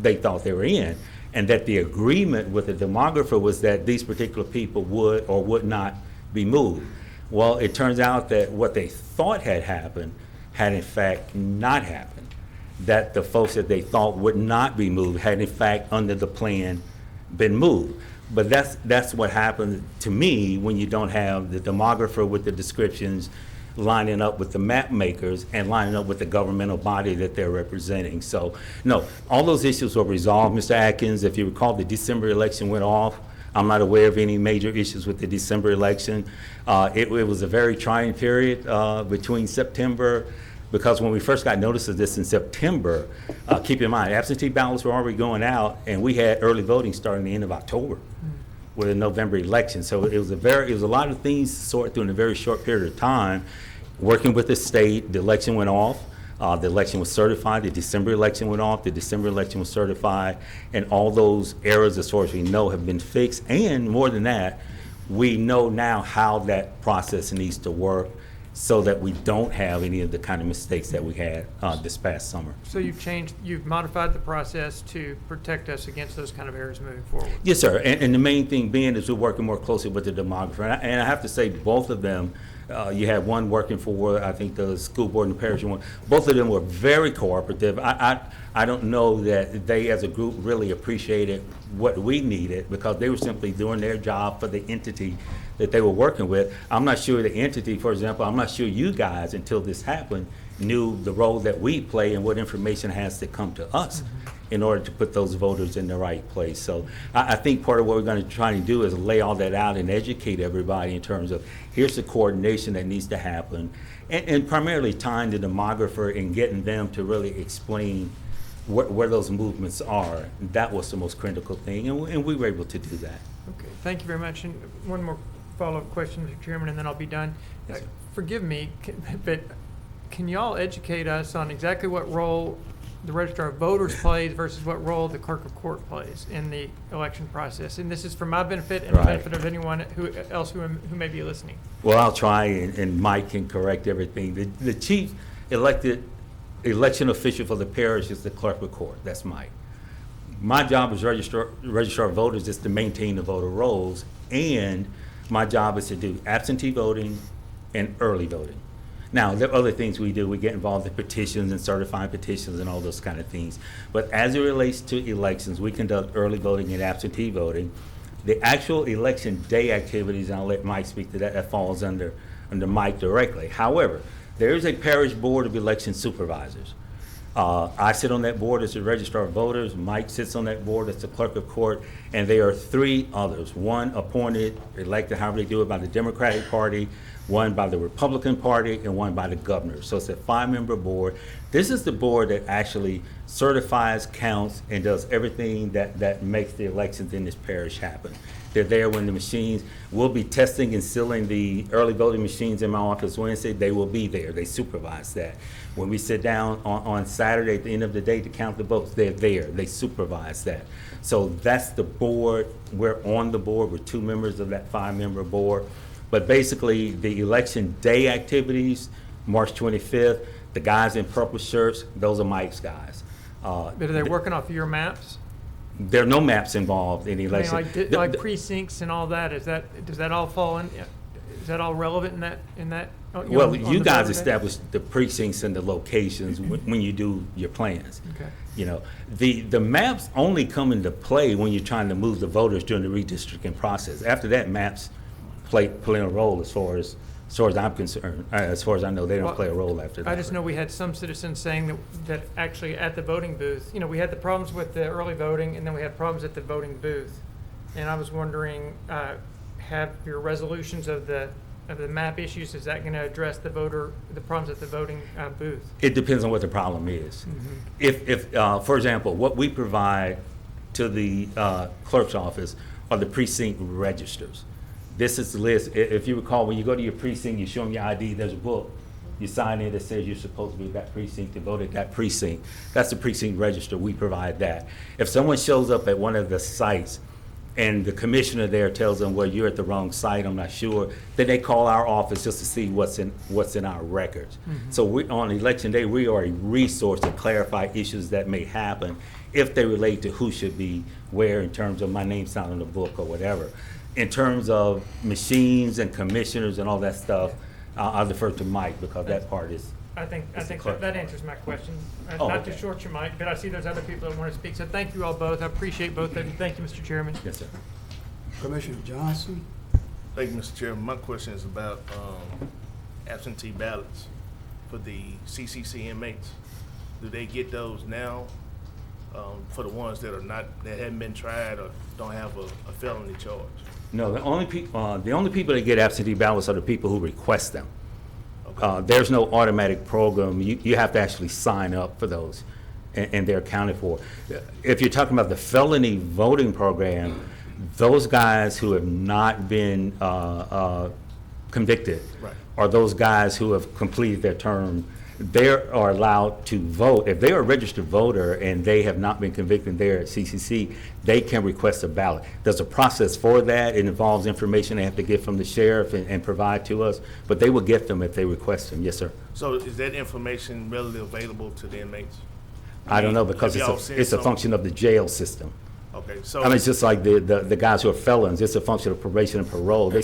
they thought they were in, and that the agreement with the demographer was that these particular people would or would not be moved. Well, it turns out that what they thought had happened had in fact not happened. That the folks that they thought would not be moved had in fact under the plan been moved. But that's what happened to me when you don't have the demographer with the descriptions lining up with the map makers and lining up with the governmental body that they're representing. So, no, all those issues were resolved. Mr. Atkins, if you recall, the December election went off. I'm not aware of any major issues with the December election. It was a very trying period between September, because when we first got notice of this in September, keep in mind, absentee ballots were already going out, and we had early voting starting the end of October with a November election. So it was a lot of things to sort through in a very short period of time. Working with the state, the election went off. The election was certified. The December election went off. The December election was certified. And all those errors, as far as we know, have been fixed. And more than that, we know now how that process needs to work so that we don't have any of the kind of mistakes that we had this past summer. So you've modified the process to protect us against those kind of errors moving forward? Yes, sir. And the main thing being is we're working more closely with the demographer. And I have to say, both of them, you had one working for, I think, the school board and the parish one. Both of them were very cooperative. I don't know that they, as a group, really appreciated what we needed, because they were simply doing their job for the entity that they were working with. I'm not sure the entity, for example, I'm not sure you guys, until this happened, knew the role that we play and what information has to come to us in order to put those voters in the right place. So I think part of what we're going to try to do is lay all that out and educate everybody in terms of here's the coordination that needs to happen, and primarily tying the demographer and getting them to really explain where those movements are. That was the most critical thing, and we were able to do that. Okay, thank you very much. And one more follow-up question, Mr. Chairman, and then I'll be done. Yes, sir. Forgive me, but can y'all educate us on exactly what role the Registrar of Voters plays versus what role the Clerk of Court plays in the election process? And this is for my benefit and the benefit of anyone else who may be listening. Well, I'll try, and Mike can correct everything. The chief elected election official for the parish is the Clerk of Court. That's Mike. My job as Registrar of Voters is to maintain the voter rolls, and my job is to do absentee voting and early voting. Now, there are other things we do. We get involved in petitions and certifying petitions and all those kind of things. But as it relates to elections, we conduct early voting and absentee voting. The actual election day activities, and I'll let Mike speak to that, that falls under Mike directly. However, there is a parish board of election supervisors. I sit on that board as the Registrar of Voters. Mike sits on that board as the Clerk of Court, and there are three others. One appointed, elected, however they do it, by the Democratic Party, one by the Republican Party, and one by the governor. So it's a 5-member board. This is the board that actually certifies, counts, and does everything that makes the elections in this parish happen. They're there when the machines, we'll be testing and sealing the early voting machines in my office Wednesday. They will be there. They supervise that. When we sit down on Saturday at the end of the day to count the votes, they're there. They supervise that. So that's the board. We're on the board. We're 2 members of that 5-member board. But basically, the election day activities, March 25th, the guys in purple shirts, those are Mike's guys. But are they working off your maps? There are no maps involved in the election. I mean, like precincts and all that. Does that all fall in? Is that all relevant in that? Well, you guys establish the precincts and the locations when you do your plans. Okay. You know, the maps only come into play when you're trying to move the voters during the redistricting process. After that, maps play a role as far as I'm concerned. As far as I know, they don't play a role after that. I just know we had some citizens saying that actually at the voting booth, you know, we had the problems with the early voting, and then we had problems at the voting booth. And I was wondering, have your resolutions of the map issues, is that going to address the problems at the voting booth? It depends on what the problem is. If for example, what we provide to the clerk's office are the precinct registers. This is the list. If you recall, when you go to your precinct, you show them your ID, there's a book. You sign in that says you're supposed to be at that precinct to vote at that precinct. That's the precinct register. We provide that. If someone shows up at one of the sites and the commissioner there tells them, well, you're at the wrong site, I'm not sure, then they call our office just to see what's in our records. So on election day, we are a resource to clarify issues that may happen if they relate to who should be where in terms of my name's not on the book or whatever. In terms of machines and commissioners and all that stuff, I'll defer to Mike because that part is. I think that answers my question. Oh, Not okay. to short you, Mike, but I see there's other people that want to speak. So thank you all both. I appreciate both of you. Thank you, Mr. Chairman. Yes, sir. Commissioner Johnson? Thank you, Mr. Chairman. My question is about absentee ballots for the CCC inmates. Do they get those now for the ones that haven't been tried or don't have a felony charge? No, the only people that get absentee ballots are the people who request them. There's no automatic program. You have to actually sign up for those, and they're accounted for. If you're talking about the felony voting program, those guys who have not been convicted, Right. or those guys who have completed their term, they are allowed to vote. If they are a registered voter and they have not been convicted there at CCC, they can request a ballot. There's a process for that. It involves information they have to get from the sheriff and provide to us, but they will get them if they request them. Yes, sir. So is that information readily available to the inmates? I don't know because have y'all seen it's a some? function of the jail system. Okay, so. I mean, it's just like the guys who are felons. It's a function of probation and parole. They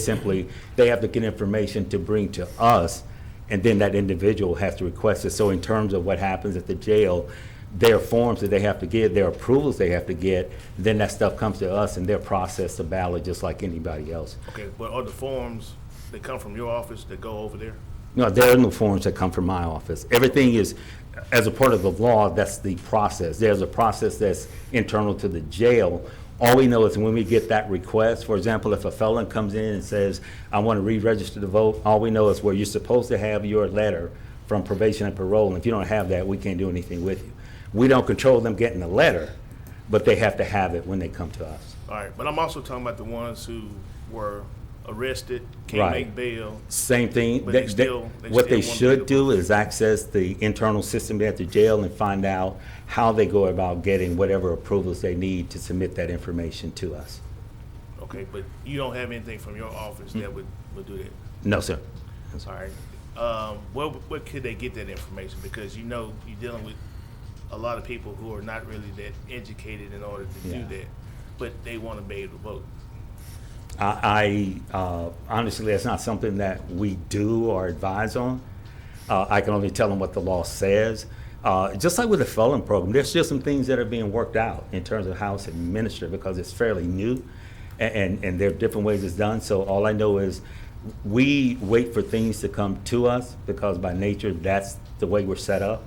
have to get information to bring to us, and then that individual has to request it. So in terms of what happens at the jail, there are forms that they have to get, there are approvals they have to get, then that stuff comes to us and they're processed to ballot just like anybody else. Okay, but are the forms that come from your office that go over there? No, there are no forms that come from my office. Everything is, as a part of the law, that's the process. There's a process that's internal to the jail. All we know is when we get that request, for example, if a felon comes in and says, I want to re-register to vote, all we know is where you're supposed to have your letter from probation and parole, and if you don't have that, we can't do anything with you. We don't control them getting the letter, but they have to have it when they come to us. All right, but I'm also talking about the ones who were arrested, can't Right. make bail. Same thing. But they still What they wanna should be do is access the internal system at the jail and find out how they go about getting whatever approvals they need to submit that information to us. Okay, but you don't have anything from your office that would do that? No, sir. All right. Where could they get that information? Because you know you're dealing with a lot of people who are not really that educated in order to Yeah. do that, but they want to be able to vote. Honestly, that's not something that we do or advise on. I can only tell them what the law says. Just like with the felon program, there's still some things that are being worked out in terms of how it's administered because it's fairly new and there are different ways it's done. So all I know is we wait for things to come to us because by nature, that's the way we're set up.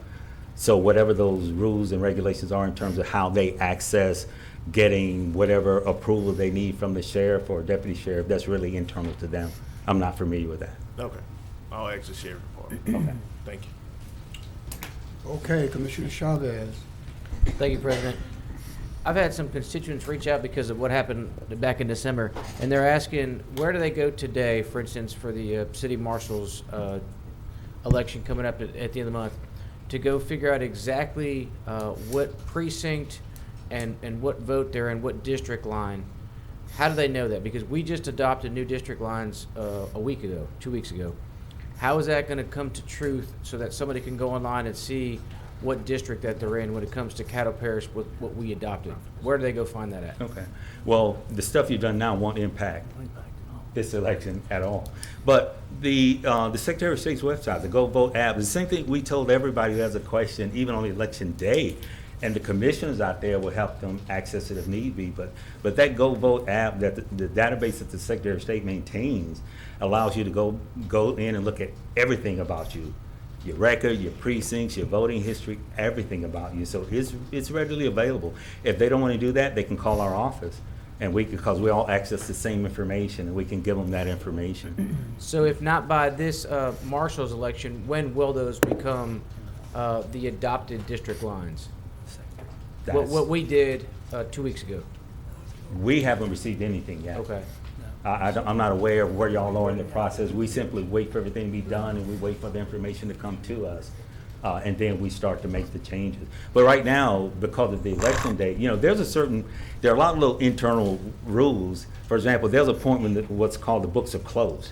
So whatever those rules and regulations are in terms of how they access getting whatever approval they need from the sheriff or deputy sheriff, that's really internal to them. I'm not familiar with that. Okay. I'll ask the sheriff department. Okay. Thank you. Okay, Commissioner Chavez. Thank you, President. I've had some constituents reach out because of what happened back in December, and they're asking, where do they go today, for instance, for the city marshal's election coming up at the end of the month, to go figure out exactly what precinct and what vote they're in, what district line. How do they know that? Because we just adopted new district lines a week ago, 2 weeks ago. How is that going to come to truth so that somebody can go online and see what district that they're in when it comes to Caddo Parish with what we adopted? Where do they go find that at? Okay. Well, the stuff you've done now won't impact this election at all. But the Secretary of State's website, the Go Vote app, is the same thing we told everybody who has a question, even on election day. And the commissioners out there will help them access it if need be. But that Go Vote app, that the database that the Secretary of State maintains, allows you to go in and look at everything about you. Your record, your precincts, your voting history, everything about you. So it's readily available. If they don't want to do that, they can call our office. And because we all access the same information, and we can give them that information. So if not by this marshal's election, when will those become the adopted district lines? What we did 2 weeks ago. We haven't received anything yet. Okay. I'm not aware of where y'all are in the process. We simply wait for everything to be done, and we wait for the information to come to us. And then we start to make the changes. But right now, because of the election date, you know, there are a lot of little internal rules. For example, there's a point when what's called the books are closed.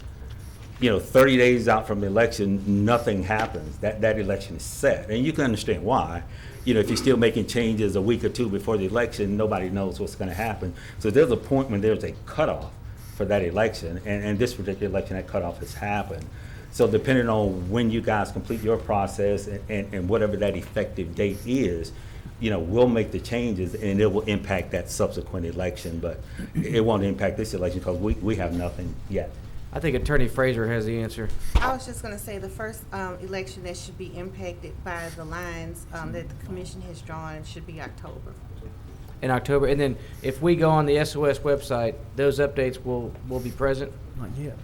You know, 30 days out from the election, nothing happens. That election is set. And you can understand why. You know, if you're still making changes a week or two before the election, nobody knows what's going to happen. So there's a point when there's a cutoff for that election. And this particular election, that cutoff has happened. So depending on when you guys complete your process and whatever that effective date is, you know, we'll make the changes and it will impact that subsequent election, but it won't impact this election because we have nothing yet. I think Attorney Fraser has the answer. I was just going to say the first election that should be impacted by the lines that the commission has drawn should be October. In October, and then if we go on the SOS website, those updates will be present? Not yet.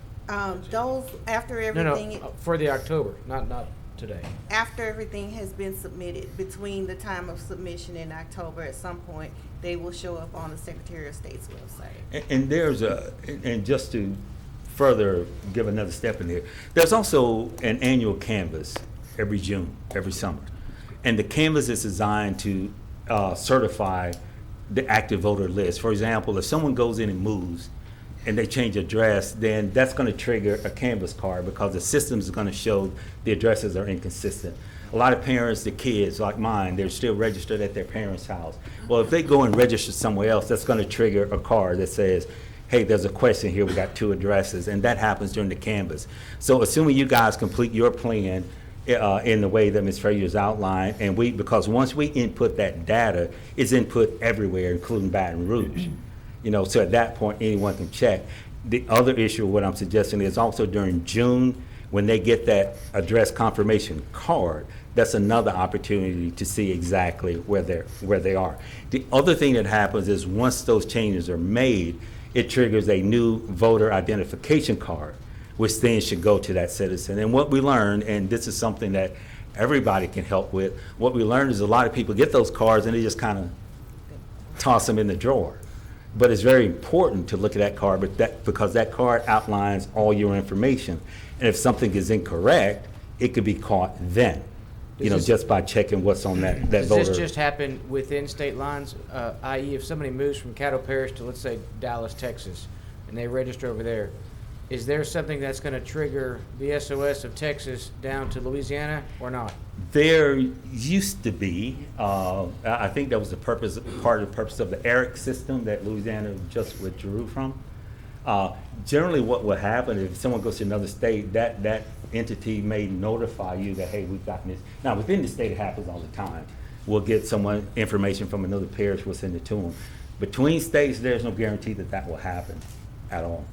Those, after everything. No, for the October, not today. After everything has been submitted, between the time of submission in October, at some point, they will show up on the Secretary of State's website. And there's and just to further give another step in there, there's also an annual canvas every June, every summer. And the canvas is designed to certify the active voter list. For example, if someone goes in and moves and they change address, then that's going to trigger a canvas card because the system is going to show the addresses are inconsistent. A lot of parents, the kids like mine, they're still registered at their parents' house. Well, if they go and register somewhere else, that's going to trigger a card that says, hey, there's a question here, we got 2 addresses, and that happens during the canvas. So assuming you guys complete your plan in the way that Ms. Frazier's outlined, and because once we input that data, it's input everywhere, including Baton Rouge. You know, so at that point, anyone can check. The other issue, what I'm suggesting, is also during June, when they get that address confirmation card, that's another opportunity to see exactly where they are. The other thing that happens is once those changes are made, it triggers a new voter identification card, which then should go to that citizen. And what we learned, and this is something that everybody can help with, what we learned is a lot of people get those cards and they just kind of toss them in the drawer. But it's very important to look at that card, because that card outlines all your information. And if something is incorrect, it could be caught then, just by checking what's on that voter. Does this just happen within state lines? I.e., if somebody moves from Caddo Parish to, let's say, Dallas, Texas, and they register over there, is there something that's going to trigger the SOS of Texas down to Louisiana or not? There used to be. I think that was part of the purpose of the ERIC system that Louisiana just withdrew from. Generally, what will happen if someone goes to another state, that entity may notify you that, hey, we've gotten this. Now, within the state, it happens all the time. We'll get someone information from another parish, we'll send it to them. Between states, there's no guarantee that will happen at all.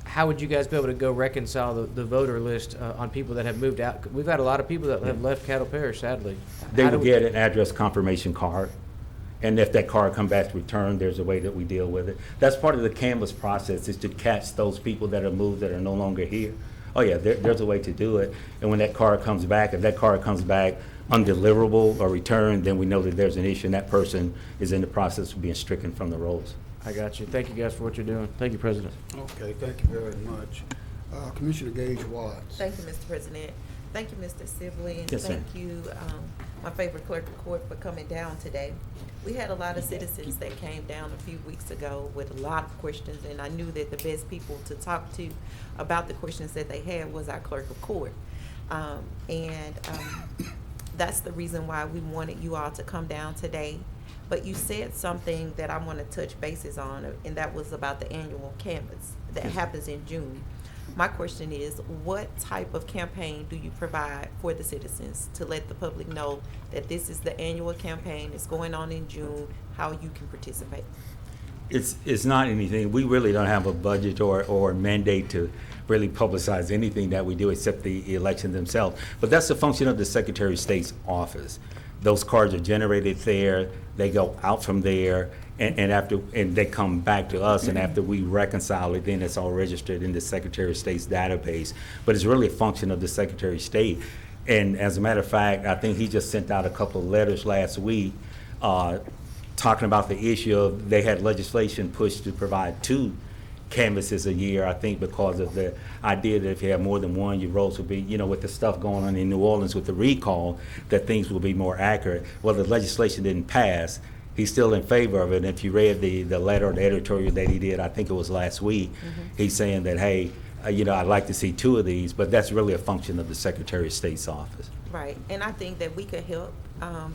How would you guys be able to go reconcile the voter list on people that have moved out? We've had a lot of people that have left Caddo Parish, sadly. They will get an address confirmation card. And if that card comes back to return, there's a way that we deal with it. That's part of the canvas process, is to catch those people that are moved that are no longer here. Oh yeah, there's a way to do it. And when that card comes back, if that card comes back undeliverable or returned, then we know that there's an issue and that person is in the process of being stricken from the rolls. I got you. Thank you guys for what you're doing. Thank you, President. Okay, thank you very much. Commissioner Gage Watts. Thank you, Mr. President. Thank you, Mr. Sibley, and Yes, thank you, my favorite clerk of court, for coming down today. We had a lot of citizens that came down a few weeks ago with a lot of questions, and I knew that the best people to talk to about the questions that they had was our clerk of court. That's the reason why we wanted you all to come down today. But you said something that I want to touch bases on, and that was about the annual canvas that happens in June. My question is, what type of campaign do you provide for the citizens to let the public know that this is the annual campaign, it's going on in June, how you can participate? It's not anything. We really don't have a budget or mandate to really publicize anything that we do except the election themselves. But that's the function of the Secretary of State's office. Those cards are generated there, they go out from there, and they come back to us, and after we reconcile it, then it's all registered in the Secretary of State's database. But it's really a function of the Secretary of State. And as a matter of fact, I think he just sent out a couple of letters last week talking about the issue of they had legislation pushed to provide 2 canvases a year, I think because of the idea that if you have more than one, your rolls will be, with the stuff going on in New Orleans with the recall, that things will be more accurate. Well, the legislation didn't pass. He's still in favor of it. And if you read the letter or the editorial that he did, I think it was last week, he's saying that, hey, I'd like to see 2 of these, but that's really a function of the Secretary of State's office. Right, and I think that we could help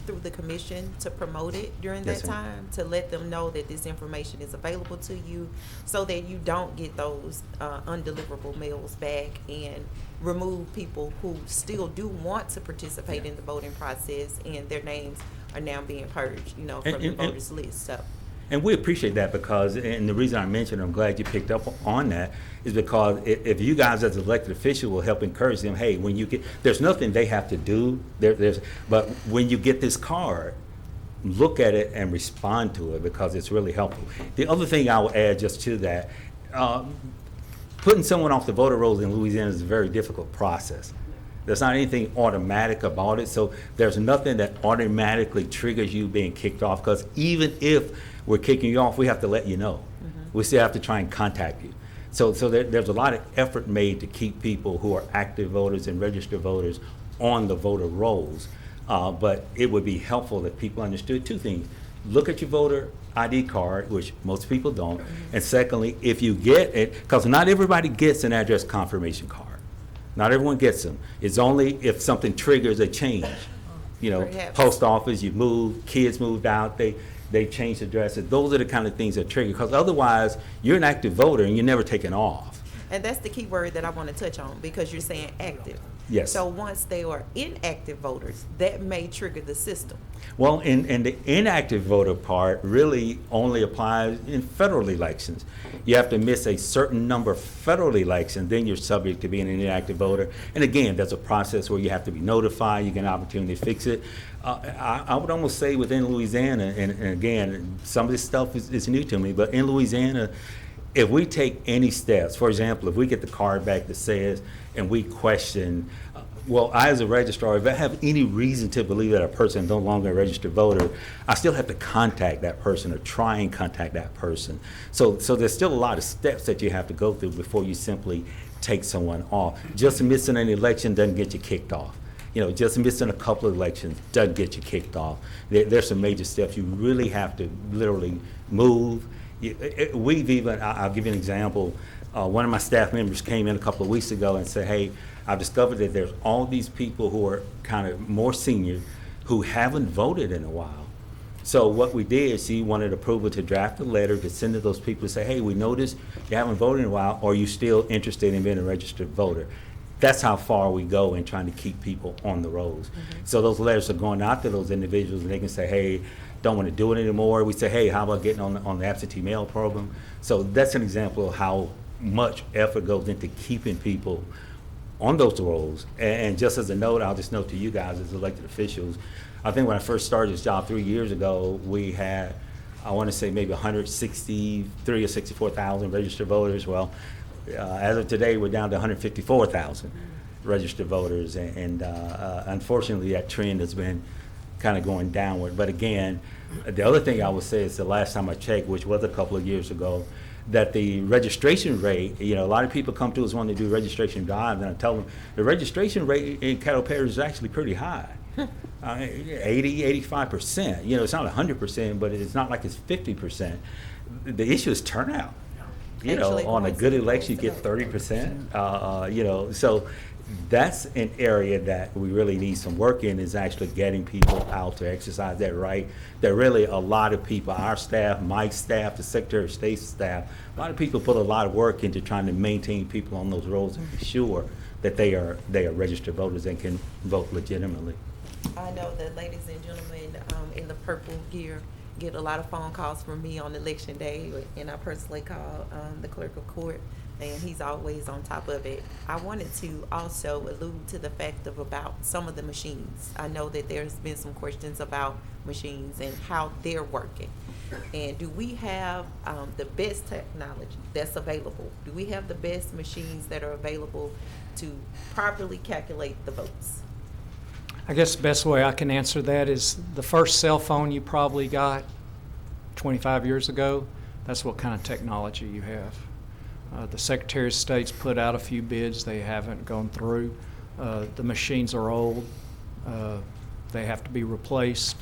through the commission to promote it during Yes, that ma'am. time, to let them know that this information is available to you, so that you don't get those undeliverable mails back and remove people who still do want to participate in the voting process, and their names are now being purged, from the voters list. So. And we appreciate that because, and the reason I mentioned, I'm glad you picked up on that, is because if you guys as elected officials will help encourage them, hey, when you get, there's nothing they have to do, but when you get this card, look at it and respond to it because it's really helpful. The other thing I will add just to that, putting someone off the voter rolls in Louisiana is a very difficult process. There's not anything automatic about it, so there's nothing that automatically triggers you being kicked off, because even if we're kicking you off, we have to let you know. We still have to try and contact you. So there's a lot of effort made to keep people who are active voters and registered voters on the voter rolls. But it would be helpful if people understood 2 things. Look at your voter ID card, which most people don't. And secondly, if you get it, because not everybody gets an address confirmation card. Not everyone gets them. It's only if something triggers a change. Perhaps. Post office, you move, kids moved out, they changed addresses. Those are the kind of things that trigger, because otherwise you're an active voter and you're never taken off. And that's the key word that I want to touch on, because you're saying active. Yes. So once they are inactive voters, that may trigger the system. Well, and the inactive voter part really only applies in federal elections. You have to miss a certain number of federal elections, then you're subject to being an inactive voter. And again, there's a process where you have to be notified, you get an opportunity to fix it. I would almost say within Louisiana, and again, some of this stuff is new to me, but in Louisiana, if we take any steps, for example, if we get the card back that says, and we question, well, I as a registrar, if I have any reason to believe that a person is no longer a registered voter, I still have to contact that person or try and contact that person. So there's still a lot of steps that you have to go through before you simply take someone off. Just missing an election doesn't get you kicked off. Just missing a couple of elections doesn't get you kicked off. There's some major steps. You really have to literally move. We've even, I'll give you an example. One of my staff members came in a couple of weeks ago and said, hey, I've discovered that there's all these people who are kind of more senior who haven't voted in a while. So what we did, she wanted approval to draft a letter to send to those people to say, hey, we noticed you haven't voted in a while, or are you still interested in being a registered voter? That's how far we go in trying to keep people on the rolls. So those letters are going out to those individuals, and they can say, hey, don't want to do it anymore. We say, hey, how about getting on the absentee mail program? So that's an example of how much effort goes into keeping people on those rolls. And just as a note, I'll just note to you guys as elected officials, I think when I first started this job 3 years ago, we had, I want to say maybe 163 or 64,000 registered voters. Well, as of today, we're down to 154,000 registered voters. And unfortunately, that trend has been kind of going downward. But again, the other thing I would say is the last time I checked, which was a couple of years ago, that the registration rate, a lot of people come to us when they do registration drives, and I tell them the registration rate in Caddo Parish is actually pretty high. 80, 85%. It's not 100%, but it's not like it's 50%. The issue is turnout. On a good election, you get 30%. So that's an area that we really need some work in, is actually getting people out to exercise that right. That really a lot of people, our staff, Mike's staff, the Secretary of State's staff, a lot of people put a lot of work into trying to maintain people on those rolls and be sure that they are registered voters and can vote legitimately. I know the ladies and gentlemen in the purple gear get a lot of phone calls from me on election day, and I personally call the clerk of court, and he's always on top of it. I wanted to also allude to the fact about some of the machines. I know that there's been some questions about machines and how they're working. And do we have the best technology that's available? Do we have the best machines that are available to properly calculate the votes? I guess the best way I can answer that is the first cell phone you probably got 25 years ago, that's what kind of technology you have. The Secretary of State's put out a few bids. They haven't gone through. The machines are old. They have to be replaced.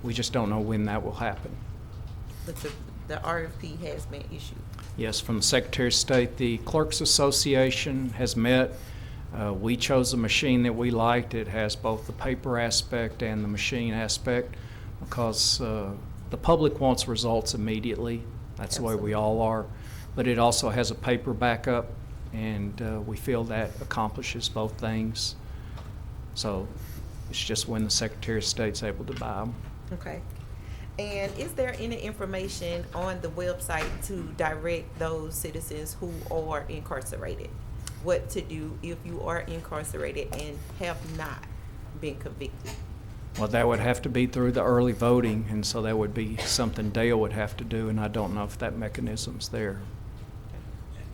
We just don't know when that will happen. But the RFP has been issued. Yes, from the Secretary of State. The Clerks Association has met. We chose a machine that we liked. It has both the paper aspect and the machine aspect because the public wants results immediately. That's the way we all are. But it also has a paper backup, and we feel that accomplishes both things. So it's just when the Secretary of State's able to buy them. Okay. And is there any information on the website to direct those citizens who are incarcerated? What to do if you are incarcerated and have not been convicted? Well, that would have to be through the early voting, and so that would be something Dale would have to do, and I don't know if that mechanism's there.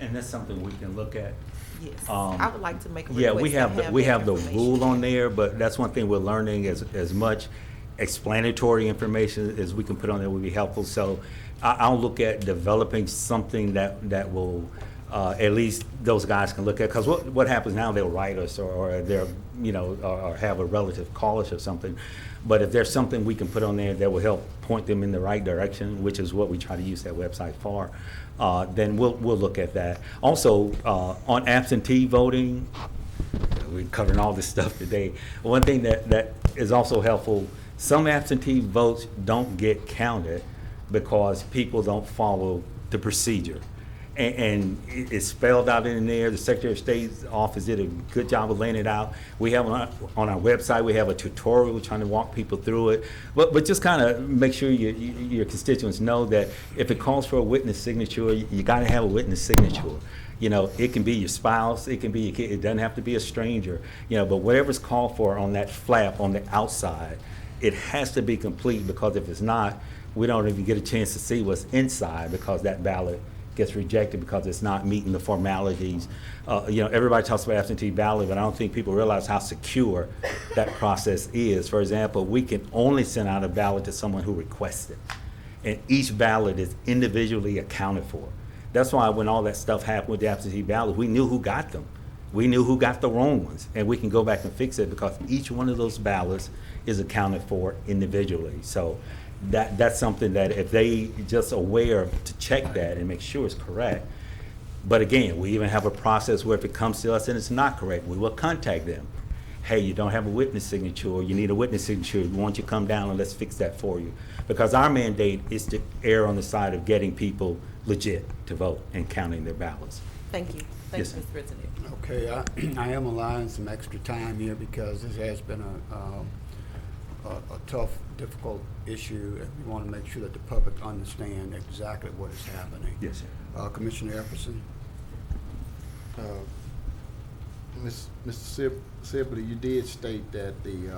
And that's something we can look at. Yes, I would like to make a request. Yeah, we have that the information. rule on there, but that's one thing we're learning, as much explanatory information as we can put on there would be helpful. So I'll look at developing something that will, at least those guys can look at, because what happens now, they'll write us or they'll, or have a relative call us or something. But if there's something we can put on there that will help point them in the right direction, which is what we try to use that website for, then we'll look at that. Also, on absentee voting, we're covering all this stuff today. One thing that is also helpful, some absentee votes don't get counted because people don't follow the procedure. And it's spelled out in there. The Secretary of State's office did a good job of laying it out. We have on our website, we have a tutorial trying to walk people through it. But just kind of make sure your constituents know that if it calls for a witness signature, you got to have a witness signature. It can be your spouse, it can be your kid, it doesn't have to be a stranger. But whatever's called for on that flap on the outside, it has to be complete, because if it's not, we don't even get a chance to see what's inside, because that ballot gets rejected because it's not meeting the formalities. Everybody talks about absentee ballot, but I don't think people realize how secure that process is. For example, we can only send out a ballot to someone who requests it, and each ballot is individually accounted for. That's why when all that stuff happened with the absentee ballot, we knew who got them. We knew who got the wrong ones, and we can go back and fix it because each one of those ballots is accounted for individually. So that's something that if they just aware to check that and make sure it's correct. But again, we even have a process where if it comes to us and it's not correct, we will contact them. Hey, you don't have a witness signature, or you need a witness signature. We want you to come down and let's fix that for you. Because our mandate is to err on the side of getting people legit to vote and counting their ballots. Thank you. Thank Yes, you, Mr. President. Okay, I am allowing some extra time here because this has been a tough, difficult issue, and we want to make sure that the public understand exactly what is happening. Yes, sir. Commissioner Epperson? Mr. Sibley, you did state that the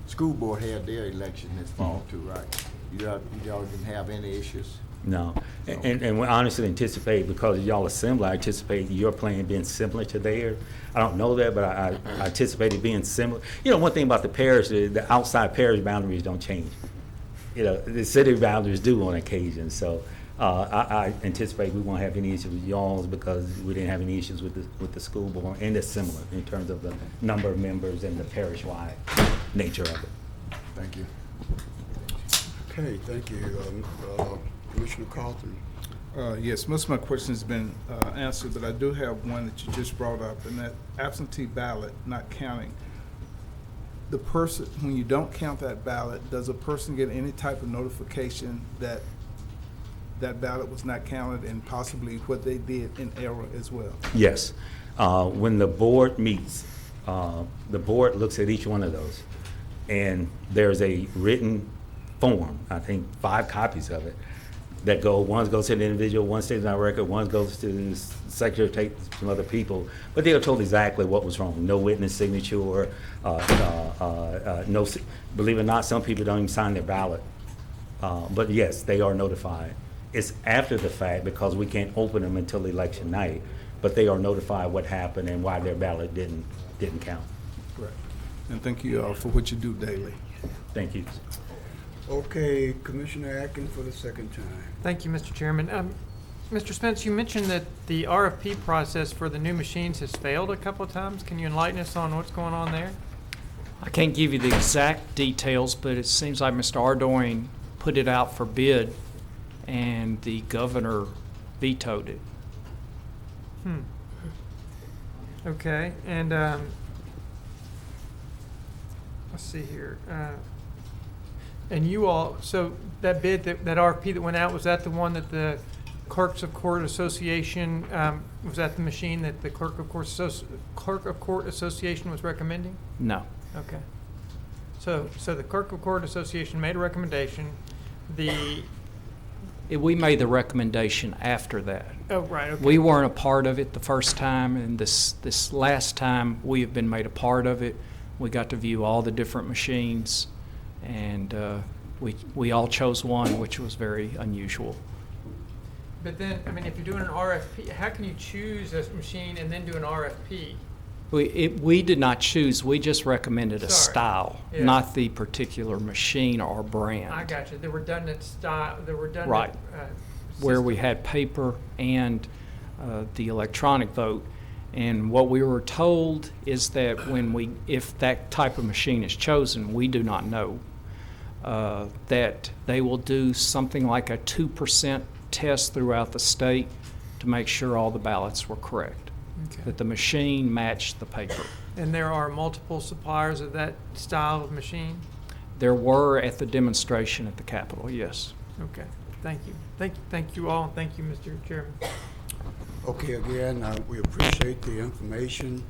school board had their election this fall too, right? Y'all didn't have any issues? No, and we honestly anticipate, because y'all assemble, I anticipate your plan being similar to theirs. I don't know that, but I anticipate it being similar. One thing about the parish, the outside parish boundaries don't change. The city boundaries do on occasion. So I anticipate we won't have any issues with y'all's, because we didn't have any issues with the school board, and it's similar in terms of the number of members and the parish-wide nature of it. Thank you. Okay, thank you. Commissioner Carlton? Yes, most of my questions have been answered, but I do have one that you just brought up, and that absentee ballot not counting. The person, when you don't count that ballot, does a person get any type of notification that that ballot was not counted, and possibly what they did in error as well? Yes. When the board meets, the board looks at each one of those, and there's a written form, I think 5 copies of it, that one goes to the individual, one stays on record, one goes to the secretary, takes from other people, but they are told exactly what was wrong. No witness signature, no. Believe it or not, some people don't even sign their ballot. But yes, they are notified. It's after the fact, because we can't open them until election night, but they are notified what happened and why their ballot didn't count. Correct. And thank you for what you do daily. Thank you. Okay, Commissioner Atkins for the second time. Thank you, Mr. Chairman. Mr. Spence, you mentioned that the RFP process for the new machines has failed a couple of times. Can you enlighten us on what's going on there? I can't give you the exact details, but it seems like Mr. Ardoin put it out for bid, and the governor vetoed it. Okay, and let's see here. And you all, so that bid, that RFP that went out, was that the one that the Clerks of Court Association, was that the machine that the Clerk of Court Association was recommending? No. Okay. So the Clerk of Court Association made a recommendation. We made the recommendation after that. Oh, right, okay. We weren't a part of it the first time, and this last time we have been made a part of it. We got to view all the different machines, and we all chose one, which was very unusual. But then, I mean, if you're doing an RFP, how can you choose a machine and then do an RFP? We did not choose. We just recommended a style, Yeah. not the particular machine or brand. I got you. The redundant style, the redundant. Right. Where system. we had paper and the electronic vote. And what we were told is that if that type of machine is chosen, we do not know, that they will do something like a 2% test throughout the state to make sure all the ballots were correct. Okay. That the machine matched the paper. And there are multiple suppliers of that style of machine? There were at the demonstration at the Capitol, yes. Okay, thank you. Thank you all, and thank you, Mr. Chairman. Okay, again, we appreciate the information.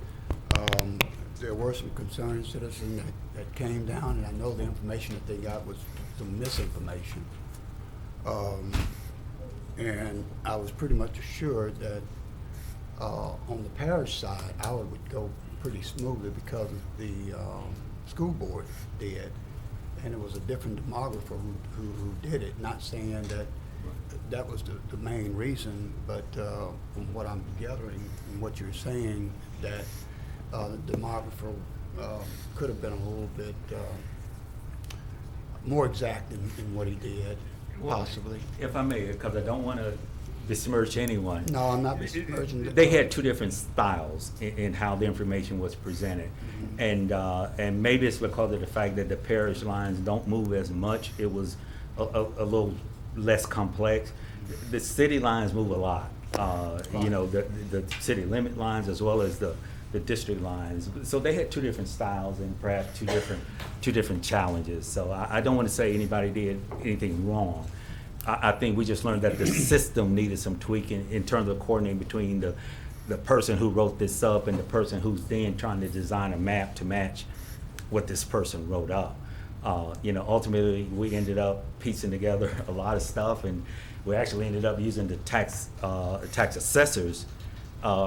There were some concerned citizens that came down, and I know the information that they got was some misinformation. And I was pretty much assured that on the parish side, ours would go pretty smoothly because the school board did. And it was a different demographer who did it, not saying that was the main reason, but from what I'm gathering and what you're saying, that the demographer could have been a little bit more exact in what he did, possibly. If I may, because I don't want to besmirch anyone. No, I'm not besmirching. They had two different styles in how the information was presented. And maybe it's because of the fact that the parish lines don't move as much. It was a little less complex. The city lines move a lot. You know, the city limit lines as well as the district lines. So they had two different styles and perhaps two different challenges. So I don't want to say anybody did anything wrong. I think we just learned that the system needed some tweaking in terms of coordinating between the person who wrote this up and the person who's then trying to design a map to match what this person wrote up. You know, ultimately we ended up piecing together a lot of stuff, and we actually ended up using the tax assessors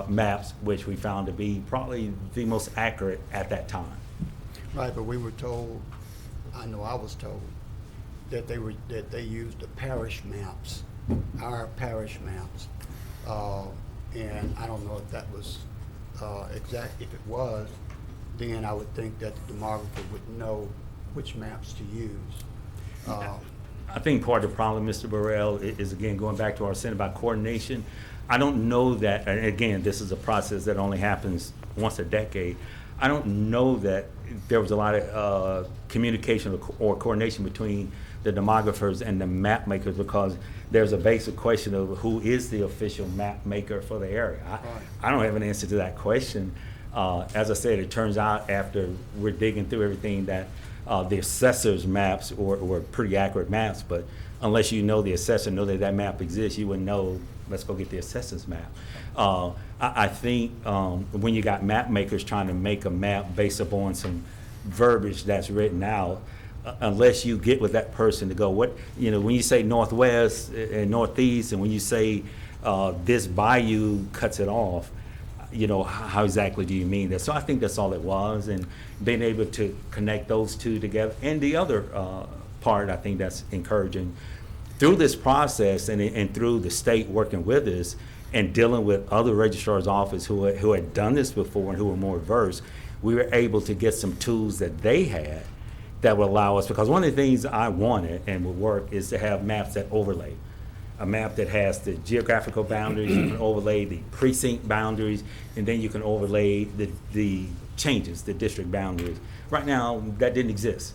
maps, which we found to be probably the most accurate at that time. Right, but we were told, I know I was told, that they used the parish maps, our parish maps, and I don't know if that was exact. If it was, then I would think that the demographer would know which maps to use. I think part of the problem, Mr. Burrell, is again going back to our saying about coordination. I don't know that, and again, this is a process that only happens once a decade. I don't know that there was a lot of communication or coordination between the demographers and the map makers, because there's a basic question of who is the official map maker for the area. I don't have an answer to that question. As I said, it turns out after we're digging through everything that the assessor's maps were pretty accurate maps, but unless you know the assessor, know that map exists, you wouldn't know, let's go get the assessor's map. I think when you got map makers trying to make a map based upon some verbiage that's written out, unless you get with that person to go, what, you know, when you say northwest and northeast, and when you say this bayou cuts it off, you know, how exactly do you mean that? So I think that's all it was, and being able to connect those two together. And the other part I think that's encouraging, through this process and through the state working with us and dealing with other registrar's office who had done this before and who were more versed, we were able to get some tools that they had that will allow us, because one of the things I wanted and would work is to have maps that overlay. A map that has the geographical boundaries, you can overlay the precinct boundaries, and then you can overlay the changes, the district boundaries. Right now, that didn't exist.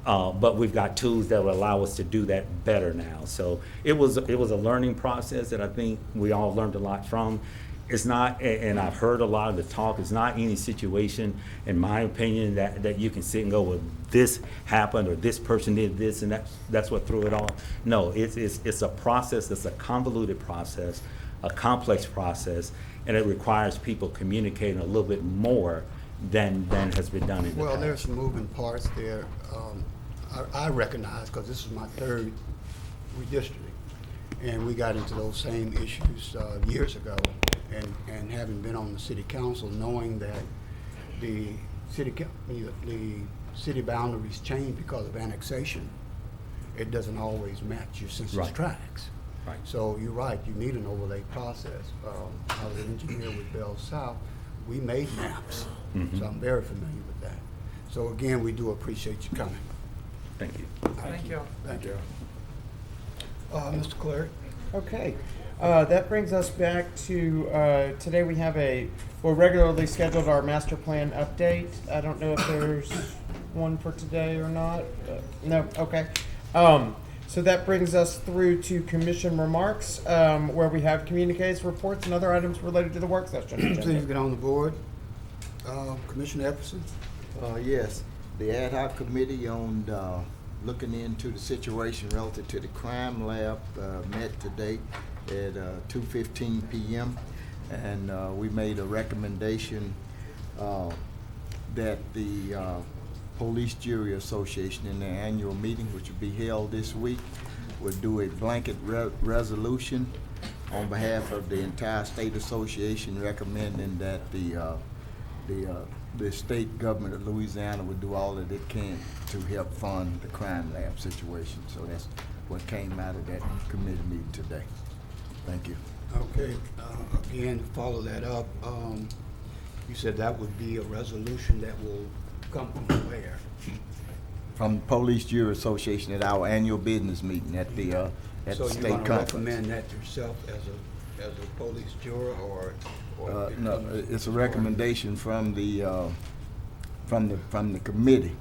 But we've got tools that will allow us to do that better now. So it was a learning process that I think we all learned a lot from. It's not, and I've heard a lot of the talk, it's not any situation, in my opinion, that you can sit and go, well, this happened, or this person did this, and that's what threw it off. No, it's a process, it's a convoluted process, a complex process, and it requires people communicating a little bit more than has been done in the past. Well, there's some moving parts there. I recognize, because this is my third redistricting, and we got into those same issues years ago. And having been on the city council, knowing that the city boundaries change because of annexation, it doesn't always match your census tracts. Right. So you're right, you need an overlay process. I was an engineer with Bell South. We made maps, so I'm very familiar with that. So again, we do appreciate you coming. Thank you. Thank you. Thank you. Mr. Clerk? Okay. That brings us back to today we have we're regularly scheduled our master plan update. I don't know if there's one for today or not. No, okay. So that brings us through to commission remarks, where we have communiques, reports, and other items related to the work session agenda. Please get on the board. Commissioner Epperson? Yes, the ad hoc committee on looking into the situation relative to the crime lab met today at 2:15 p.m. and we made a recommendation that the Police Jury Association in their annual meeting, which will be held this week, would do a blanket resolution on behalf of the entire state association recommending that the state government of Louisiana would do all that it can to help fund the crime lab situation. So that's what came out of that committee meeting today. Thank you. Okay, again, to follow that up, you said that would be a resolution that will come from where? From the Police Jury Association at our annual business meeting at the state conference. So you're gonna recommend that yourself as a police juror, or no, it's a recommendation from the committee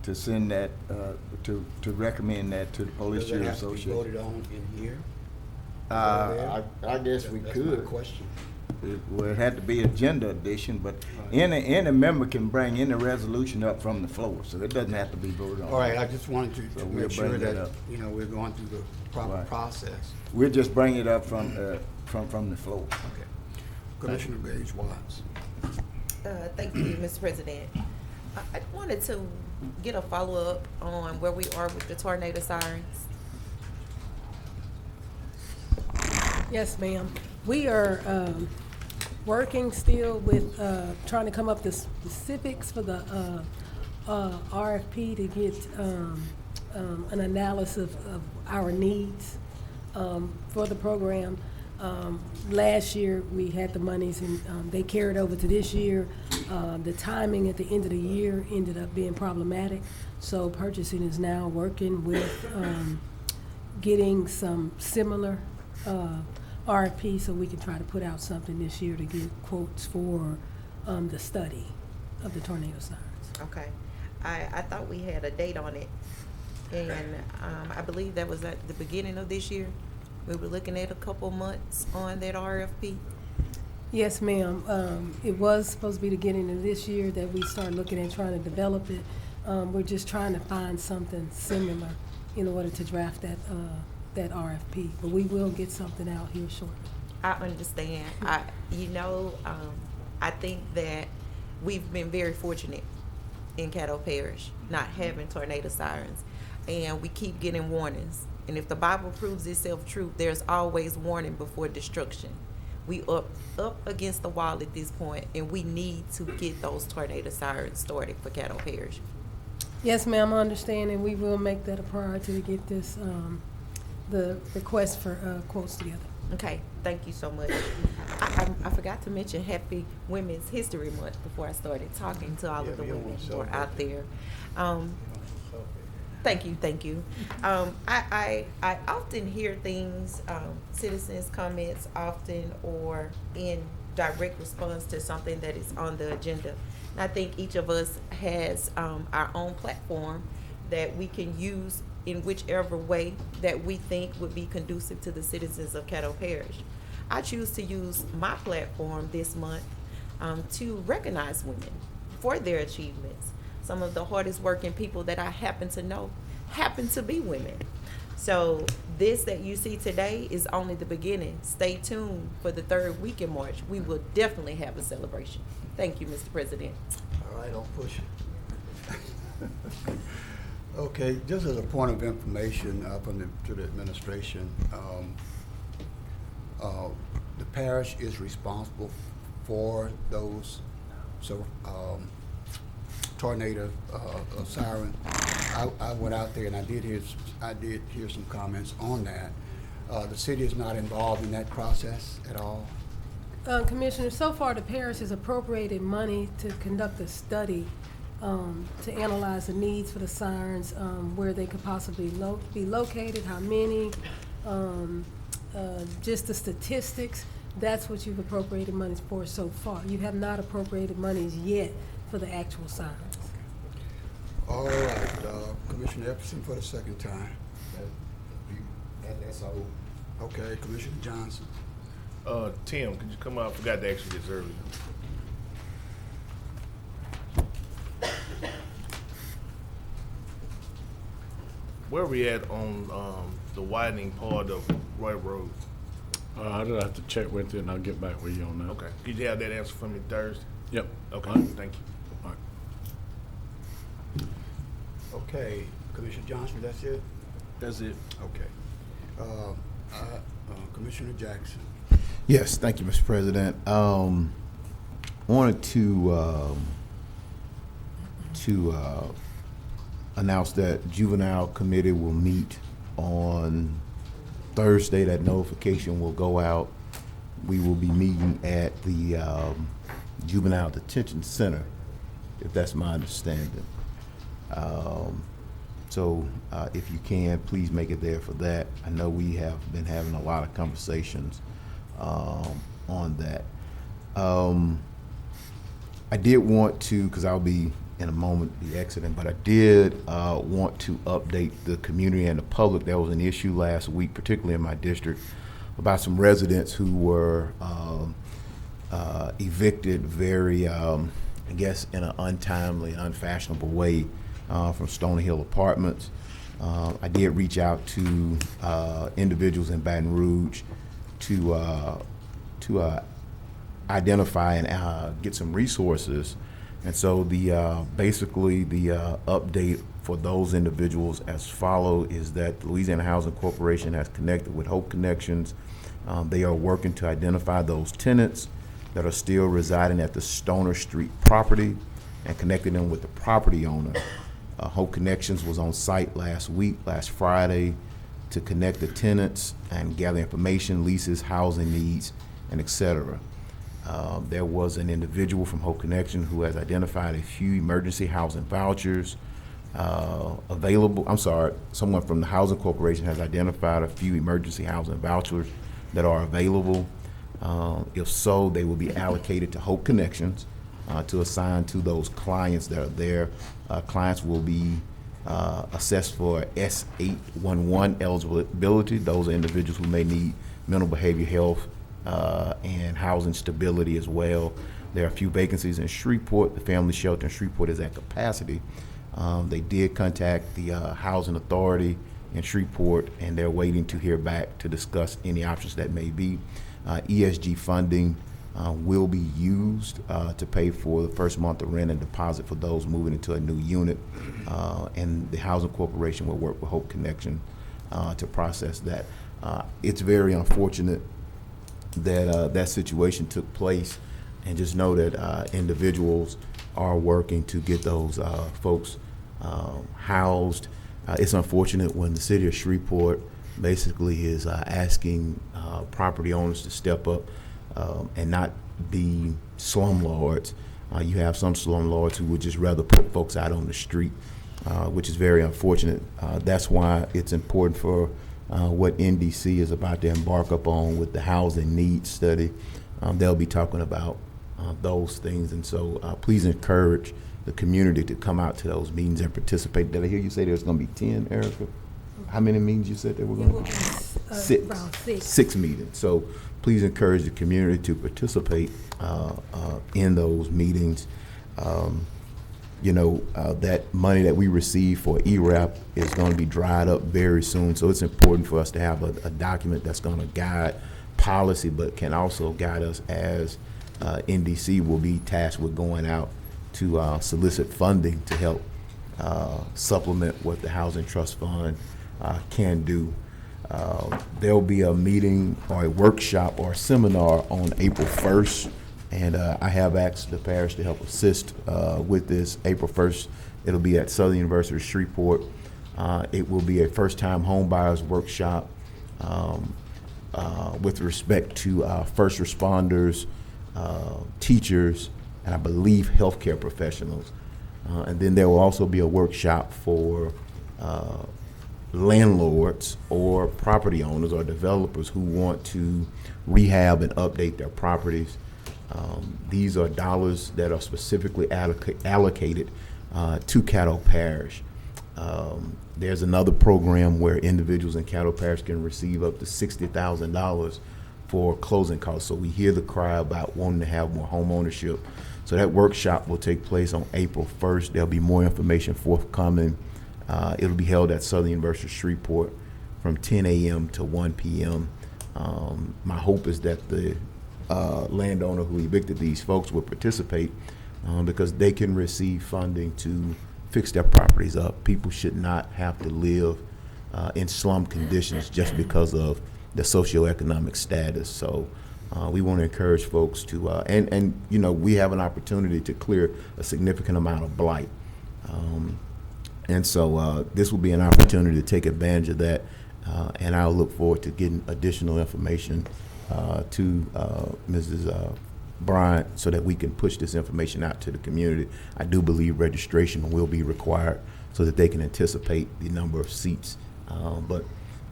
to send that to recommend that to the Police Jury Association. Does it have to be voted on in here? I guess we That's could. my question. It had to be agenda addition, but any member can bring any resolution up from the floor, so it doesn't have to be voted on. All right, I just wanted to we'll make sure bring that that, up. we're going through the proper process. We'll just bring it up from the floor. Okay. Commissioner Gage Watts. Thank you, Mr. President. I wanted to get a follow-up on where we are with the tornado sirens. Yes, ma'am. We are working still with trying to come up with the specifics for the RFP to get an analysis of our needs for the program. Last year, we had the monies and they carried over to this year. The timing at the end of the year ended up being problematic. So purchasing is now working with getting some similar RFP so we can try to put out something this year to get quotes for the study of the tornado sirens. Okay. I thought we had a date on it, and I believe that was at the beginning of this year. We were looking at a couple months on that RFP. Yes, ma'am. It was supposed to be the beginning of this year that we started looking at trying to develop it. We're just trying to find something similar in order to draft that RFP, but we will get something out here shortly. I understand. I think that we've been very fortunate in Caddo Parish not having tornado sirens, and we keep getting warnings. And if the Bible proves itself true, there's always warning before destruction. We up against the wall at this point, and we need to get those tornado sirens started for Caddo Parish. Yes, ma'am, I understand, and we will make that a priority to get this the request for quotes together. Okay, thank you so much. I forgot to mention Happy Women's History Month before I started talking to all of the women who are out there. Thank you, thank you. I often hear things, citizens' comments often or in direct response to something that is on the agenda. And I think each of us has our own platform that we can use in whichever way that we think would be conducive to the citizens of Caddo Parish. I choose to use my platform this month to recognize women for their achievements. Some of the hardest working people that I happen to know happen to be women. So this that you see today is only the beginning. Stay tuned for the third week in March. We will definitely have a celebration. Thank you, Mr. President. All right, don't push it. Okay, just as a point of information to the administration, the parish is responsible for those tornado siren. I went out there and I did hear some comments on that. The city is not involved in that process at all. Commissioner, so far the parish has appropriated money to conduct a study to analyze the needs for the sirens, where they could possibly be located, how many, just the statistics. That's what you've appropriated monies for so far. You have not appropriated monies yet for the actual sirens. All right, Commissioner Epperson for the second time. That's all. Okay, Commissioner Johnson. Tim, could you come out? I forgot to ask you this earlier. Where are we at on the widening part of Roy Road? I'd have to check with you and I'll get back with you on that. Okay. Could you have that answer for me Thursday? Yep. Okay, All right. thank you. All right. Okay, Commissioner Johnson, that's it? That's it. Okay. Commissioner Jackson. Yes, thank you, Mr. President. Wanted to announce that Juvenile Committee will meet on Thursday. That notification will go out. We will be meeting at the Juvenile Detention Center, if that's my understanding. So if you can, please make it there for that. I know we have been having a lot of conversations on that. I did want to, because I'll be in a moment be exiting, but I did want to update the community and the public. There was an issue last week, particularly in my district, about some residents who were evicted very, I guess, in an untimely and unfashionable way from Stony Hill Apartments. I did reach out to individuals in Baton Rouge to identify and get some resources. And so the basically the update for those individuals as follows is that the Louisiana Housing Corporation has connected with Hope Connections. They are working to identify those tenants that are still residing at the Stoner Street property and connecting them with the property owner. Hope Connections was on site last Friday, to connect the tenants and gather information, leases, housing needs, and et cetera. There was an individual from Hope Connection who has identified a few emergency housing vouchers available. I'm sorry, someone from the Housing Corporation has identified a few emergency housing vouchers that are available. If so, they will be allocated to Hope Connections to assign to those clients that are there. Clients will be assessed for S811 eligibility. Those are individuals who may need mental behavior health and housing stability as well. There are a few vacancies in Shreveport. The family shelter in Shreveport is at capacity. They did contact the Housing Authority in Shreveport, and they're waiting to hear back to discuss any options that may be. ESG funding will be used to pay for the first month of rent and deposit for those moving into a new unit. And the Housing Corporation will work with Hope Connection to process that. It's very unfortunate that that situation took place, and just know that individuals are working to get those folks housed. It's unfortunate when the city of Shreveport basically is asking property owners to step up and not be slumlords. You have some slumlords who would just rather put folks out on the street which is very unfortunate. That's why it's important for what NDC is about to embark upon with the housing needs study. They'll be talking about those things, and so please encourage the community to come out to those meetings and participate. Did I hear you say there's going to be 10, Erica? How many meetings you said there were going to be? Six meetings. So please encourage the community to participate in those meetings. That money that we receive for ERAP is going to be dried up very soon. So it's important for us to have a document that's going to guide policy, but can also guide us as NDC will be tasked with going out to solicit funding to help supplement what the Housing Trust Fund can do. There'll be a meeting or a workshop or a seminar on April 1st. And I have asked the parish to help assist with this. April 1st, it'll be at Southern University Shreveport. It will be a first-time homebuyers workshop with respect to first responders, teachers, and I believe healthcare professionals. And then there will also be a workshop for landlords or property owners or developers who want to rehab and update their properties. These are dollars that are specifically allocated to Caddo Parish. There's another program where individuals in Caddo Parish can receive up to $60,000 for closing costs. So we hear the cry about wanting to have more home ownership. So that workshop will take place on April 1st. There'll be more information forthcoming. It'll be held at Southern University Shreveport from 10 a.m. to 1 p.m. My hope is that the landowner who evicted these folks will participate because they can receive funding to fix their properties up. People should not have to live in slum conditions just because of their socioeconomic status. So we want to encourage folks to, and we have an opportunity to clear a significant amount of blight. And so this will be an opportunity to take advantage of that. And I'll look forward to getting additional information to Mrs. Bryant so that we can push this information out to the community. I do believe registration will be required so that they can anticipate the number of seats. But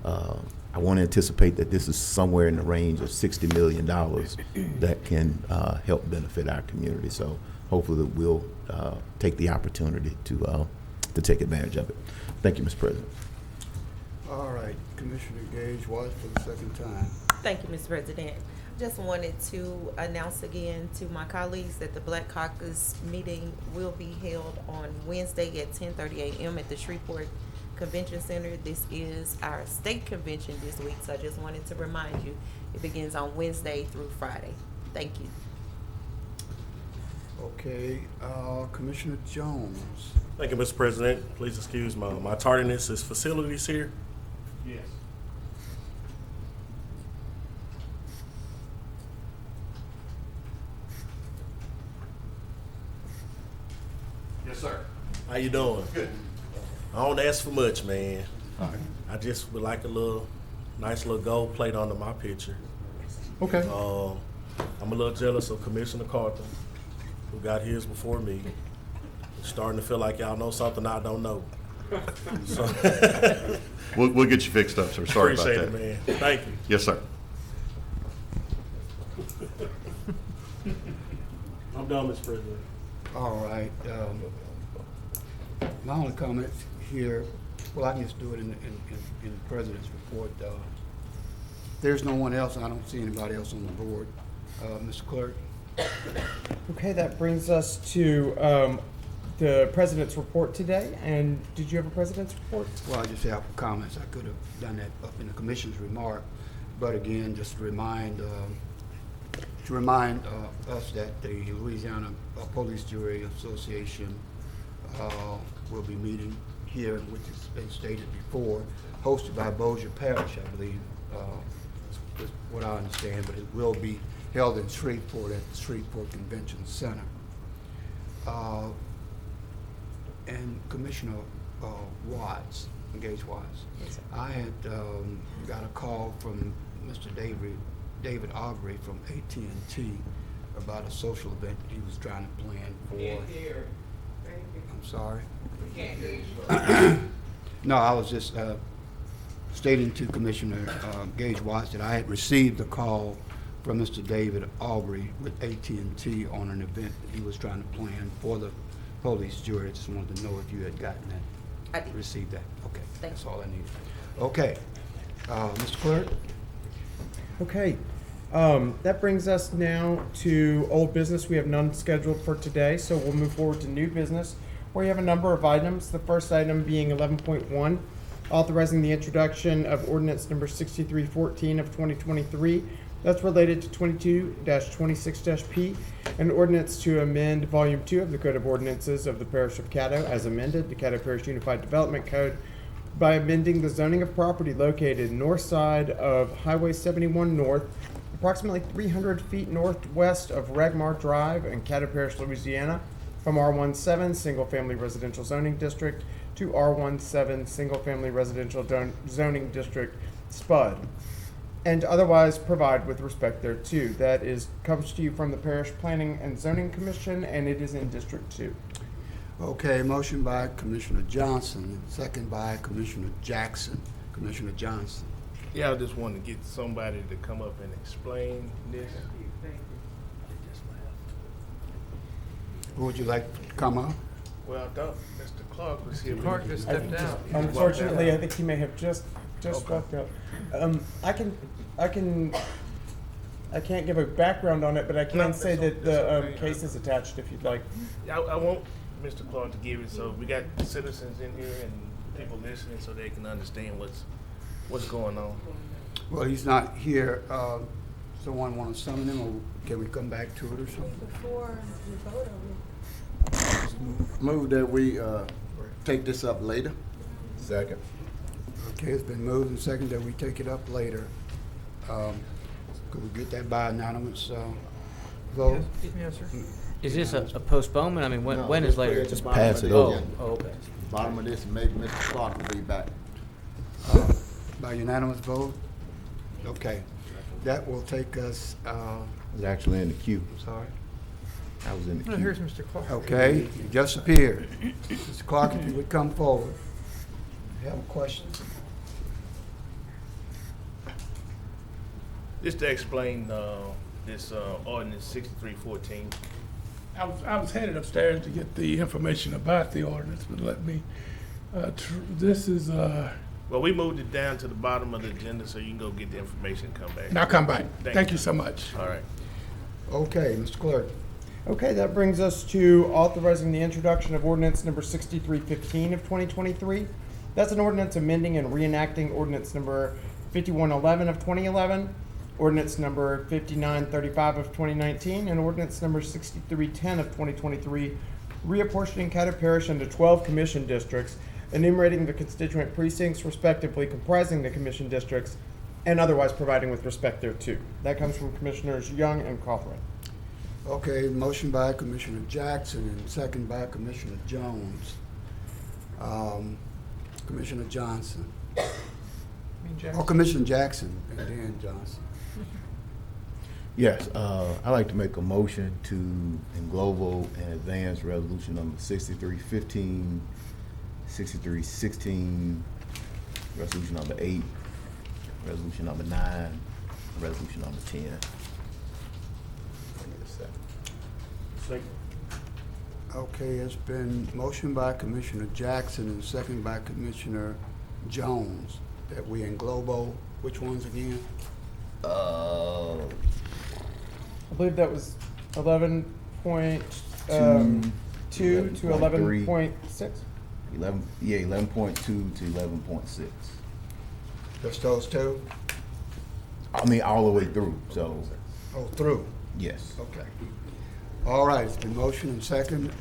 I want to anticipate that this is somewhere in the range of $60 million that can help benefit our community. So hopefully that we'll take the opportunity to take advantage of it. Thank you, Mr. President. All right, Commissioner Gage was for the second time. Thank you, Mr. President. Just wanted to announce again to my colleagues that the Black Caucus meeting will be held on Wednesday at 10:30 a.m. at the Shreveport Convention Center. This is our state convention this week, so I just wanted to remind you, it begins on Wednesday through Friday. Thank you. Okay, Commissioner Jones. Thank you, Mr. President. Please excuse my tardiness. Is facilities here? Yes. Yes, sir. How you doing? Good. I don't ask for much, man. All right. I just would like a nice little gold plate under my picture. Okay. I'm a little jealous of Commissioner Carter, who got his before me. Starting to feel like y'all know something I don't know. So We'll get you fixed up, sir. Sorry about that. Appreciate it, man. Thank you. Yes, sir. I'm done, Mr. President. All right. My only comment here, well, I can just do it in the President's report. There's no one else, and I don't see anybody else on the board. Mr. Clerk? Okay, that brings us to the President's report today. And did you have a President's report? Well, I just have comments. I could have done that up in the Commission's remark. But again, just to remind us that the Louisiana Police Jury Association will be meeting here, which has been stated before, hosted by Bossier Parish, I believe, is what I understand, but it will be held in Shreveport at the Shreveport Convention Center. And Commissioner Watts, Gage Watts, Yes, I had got a call from Mr. David Aubrey from AT&T about a social event that he was trying to plan for I'm sorry. No, I was just stating to Commissioner Gage Watts that I had received a call from Mr. David Aubrey with AT&T on an event that he was trying to plan for the police jury. I just wanted to know if you had gotten that. I did. Received that. Okay, Thank that's all I needed. Okay, Mr. Clerk? Okay, that brings us now to old business. We have none scheduled for today, so we'll move forward to new business, where you have a number of items. The first item being 11.1, authorizing the introduction of ordinance number 6314 of 2023. That's related to 22-26-P, an ordinance to amend Volume 2 of the Code of Ordinances of the Parish of Caddo as amended, the Caddo Parish Unified Development Code, by amending the zoning of property located north side of Highway 71 North, approximately 300 feet northwest of Regmar Drive in Caddo Parish, Louisiana, from R17 Single Family Residential Zoning District to R17 Single Family Residential Zoning District SPUD, and otherwise provide with respect thereto. That comes to you from the Parish Planning and Zoning Commission, and it is in District 2. Okay, motion by Commissioner Johnson, and second by Commissioner Jackson. Commissioner Johnson. Yeah, I just wanted to get somebody to come up and explain this. Who would you like to come up? Well, I thought Mr. Clark was here. Clark just stepped out. Unfortunately, I think he may have just walked out. I can't give a background on it, but I can say that the case is attached if you'd like. I want Mr. Clark to give it, so we got citizens in here and people listening so they can understand what's going on. Well, he's not here. Someone want to summon him, or can we come back to it or something? Before we vote on Move that we take this up later. Second. Okay, it's been moved and seconded that we take it up later. Could we get that by anonymous vote? Yes, sir. Is this a postponement? I mean, when is later? Just pass it over. Oh, okay. Bottom of this, and maybe Mr. Clark will be back. By unanimous vote? Okay. That will take us, I was actually in the queue. sorry. I was in the Oh, queue. here's Mr. Clark. Okay, he just appeared. Mr. Clark, if you would come forward. You have a question? Just to explain this ordinance 6314. I was headed upstairs to get the information about the ordinance, but let me, this is, Well, we moved it down to the bottom of the agenda so you can go get the information and come back. now come back. Thank you so much. All right. Okay, Mr. Clerk. Okay, that brings us to authorizing the introduction of ordinance number 6315 of 2023. That's an ordinance amending and reenacting ordinance number 5111 of 2011, ordinance number 5935 of 2019, and ordinance number 6310 of 2023, reapportioning Caddo Parish into 12 commission districts, enumerating the constituent precincts respectively comprising the commission districts, and otherwise providing with respect thereto. That comes from Commissioners Young and Cawthorn. Okay, motion by Commissioner Jackson and second by Commissioner Jones. Commissioner Johnson. Or Commissioner Jackson and then Johnson. Yes, I'd like to make a motion to englobo and advance resolution number 6315, 6316, resolution number 8, resolution number 9, resolution number 10. I need a second. Okay, it's been motion by Commissioner Jackson and second by Commissioner Jones that we englobo, which ones again? I believe that was 11.2 to 11.6. 11.2 to 11.6. Just those two? I mean, all the way through, so. Oh, through? Yes. Okay. All right, it's been motion and second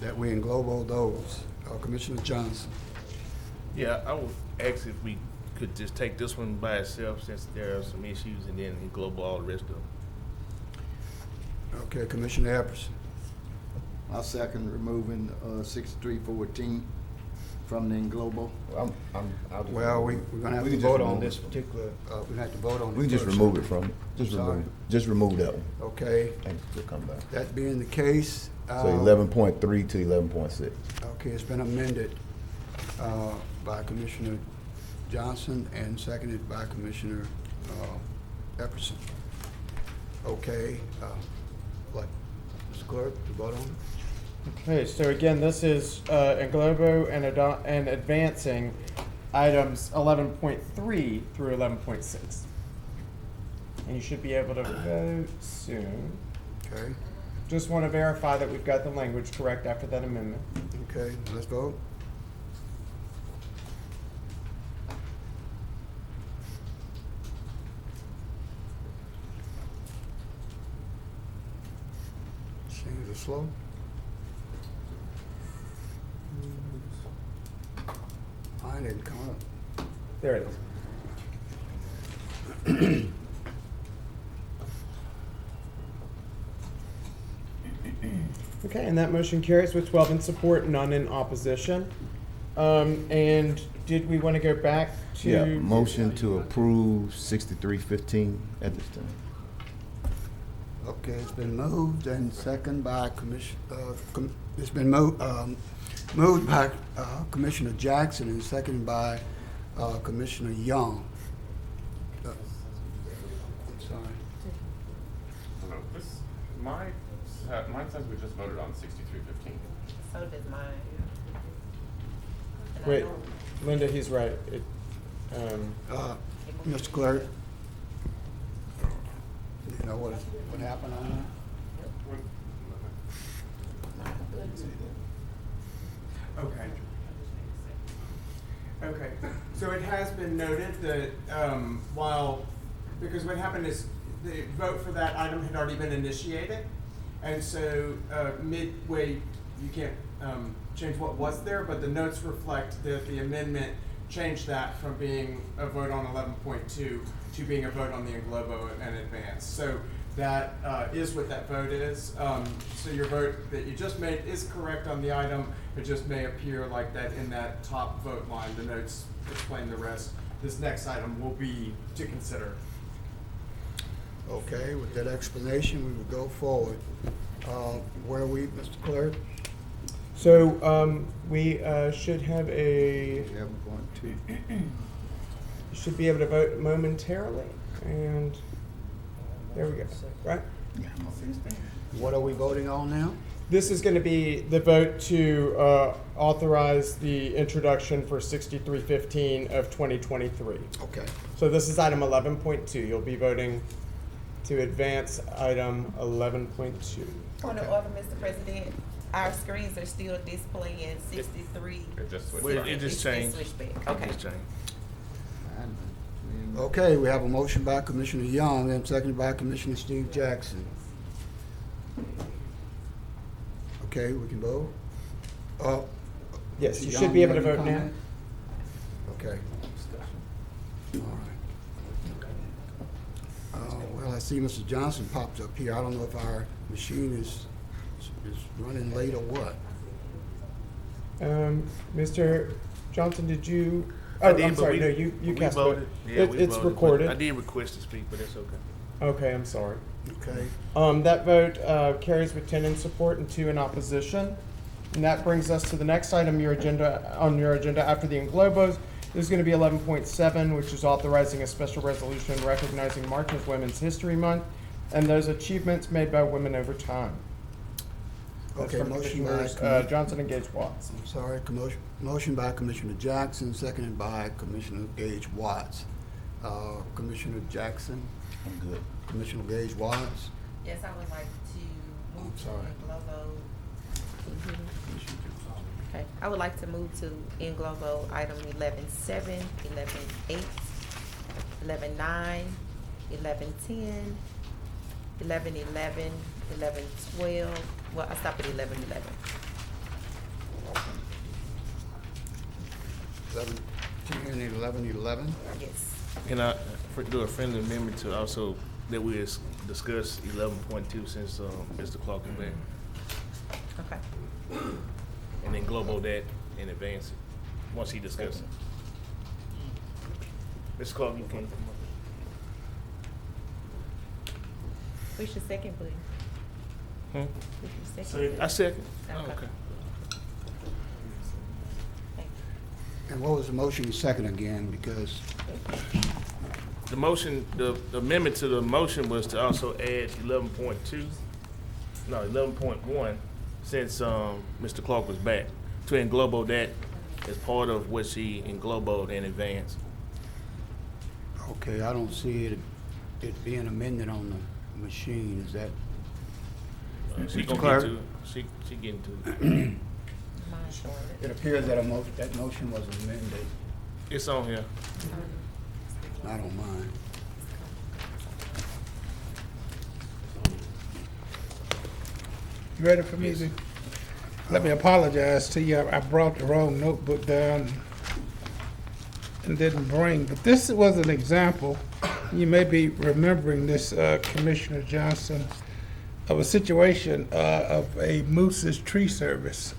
that we englobo those. Commissioner Johnson. Yeah, I would ask if we could just take this one by itself since there are some issues and then englobo all the rest of them. Okay, Commissioner Epperson. I second removing 6314. from the Englobo? Well, we're gonna have to vote on this particular, we're gonna have to vote on it We can just first. remove it from it. Just Sorry? remove it. Just remove that one. Okay, And we'll come back. that being the case. So 11.3 to 11.6. Okay, it's been amended by Commissioner Johnson and seconded by Commissioner Epperson. Okay, what, Mr. Clerk, to vote on it? Okay, so again, this is Englobo and advancing items 11.3 through 11.6. And you should be able to vote soon. Okay, Just want to verify that we've got the language correct after that amendment. okay, let's vote. Seems are slow. Mine didn't come up. There it is. Okay, and that motion carries with 12 in support, none in opposition. And did we want to go back to? Yeah, motion to approve 6315 at this time. Okay, it's been moved and second by it's been moved by Commissioner Jackson and seconded by Commissioner Young. I'm sorry. So mine says we just voted on 6315. So does mine. And I Wait, don't- Linda, he's right. Mr. Clerk, you know what happened on that? Okay. Okay, so it has been noted that because what happened is the vote for that item had already been initiated, and so midway, you can't change what was there, but the notes reflect that the amendment changed that from being a vote on 11.2 to being a vote on the Englobo and advance. So that is what that vote is. So your vote that you just made is correct on the item. It just may appear like that in that top vote line. The notes explain the rest. This next item will be to consider. Okay, with that explanation, we will go forward. Where are we, Mr. Clerk? So we should have a. Yeah, we're going to. You should be able to vote momentarily, and there we go. Right? What are we voting on now? This is going to be the vote to authorize the introduction for 6315 of 2023. Okay. So this is item 11.2. You'll be voting to advance item 11.2. Point of order, Mr. President. Our screens are still displaying 63. It just switched. Well, it just It's changed. switched back. It Okay. just changed. Okay, we have a motion by Commissioner Young and seconded by Commissioner Steve Jackson. Okay, we can vote? Yes, you Young, should be able to any vote now. comment? Okay. All right. Well, I see Mr. Johnson popped up here. I don't know if our machine is running late or what. Mr. Johnson, did you? I Oh, did, I'm but sorry. we- No, you we cast voted. vote. Yeah, we It's voted, but recorded. I did request to speak, but it's okay. Okay, I'm sorry. Okay. That vote carries with 10 in support and 2 in opposition. And that brings us to the next item on your agenda after the Englobos. This is going to be 11.7, which is authorizing a special resolution recognizing March as Women's History Month and those achievements made by women over time. That's Okay, from motion by Commissioners Johnson and Gage Watts. I'm sorry, motion by Commissioner Jackson, seconded by Commissioner Gage Watts. Commissioner Jackson? I'm good. Commissioner Gage Watts? Yes, I would like to move I'm sorry. to Englobo. Okay, I would like to move to Englobo item 11.7, 11.8, 11.9, 11.10, 11.11, 11.12. Well, I stopped at 11.11. 11:10 and 11:11? Yes. Can I do a friendly amendment to also that we discuss 11.2 since Mr. Clark is back? Okay. And then global that and advance it. once he discusses it. Mr. Clark, you can come up. We should second, please. Hmm? We should second. I second. Okay. Oh, okay. And what was the motion second again? Because The motion, the amendment to the motion was to also add 11.1, since Mr. Clark was back, to englobo that as part of what she engloboed in advance. okay, I don't see it being amended on the machine. Is that? She Mr. gonna Clerk? get to it. She getting to it. Mine's showing it. It appears that that motion was amended. It's on here. I don't mind. You ready for me to? Let me apologize to you. I brought the wrong notebook down and didn't bring, but this was an example. You may be remembering this, Commissioner Johnson, of a situation of a moose's tree service.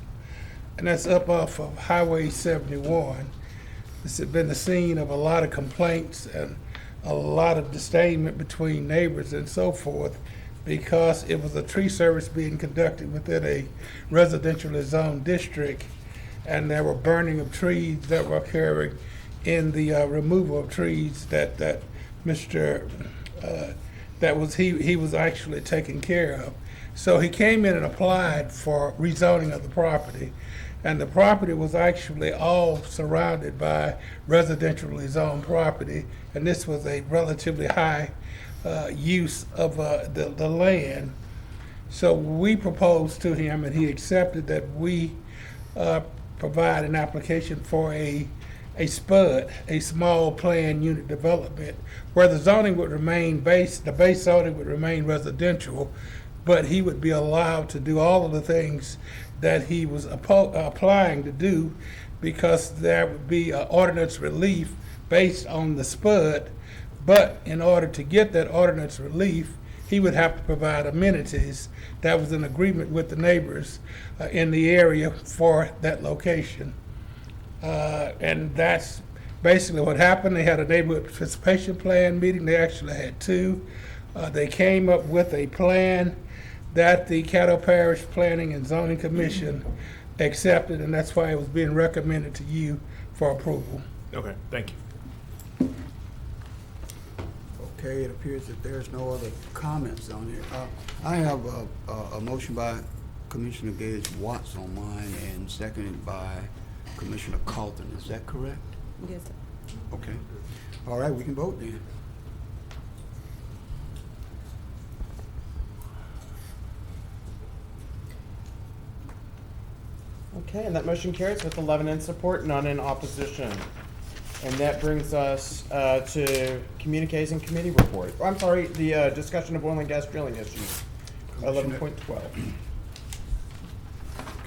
And that's up off of Highway 71. This has been the scene of a lot of complaints and a lot of disdainment between neighbors and so forth, because it was a tree service being conducted within a residentially zoned district, and there were burning of trees that were occurring in the removal of trees that Mr. He was actually taking care of. So he came in and applied for rezoning of the property, and the property was actually all surrounded by residentially zoned property, and this was a relatively high use of the land. So we proposed to him, and he accepted that we provide an application for a SPUD, a small plan unit development, where the zoning would remain the base zoning would remain residential, but he would be allowed to do all of the things that he was applying to do, because there would be ordinance relief based on the SPUD. But in order to get that ordinance relief, he would have to provide amenities that was in agreement with the neighbors in the area for that location. And that's basically what happened. They had a neighborhood participation plan meeting. They actually had two. They came up with a plan that the Caddo Parish Planning and Zoning Commission accepted, and that's why it was being recommended to you for approval. Okay, thank you. Okay, it appears that there's no other comments on it. I have a motion by Commissioner Gage Watts on mine and seconded by Commissioner Carlton. Is that correct? Yes, sir. Okay. All right, we can vote then. Okay, and that motion carries with 11 in support, none in opposition. And that brings us to communication committee report. Oh, I'm sorry, the discussion of oil and gas drilling issues, 11.12.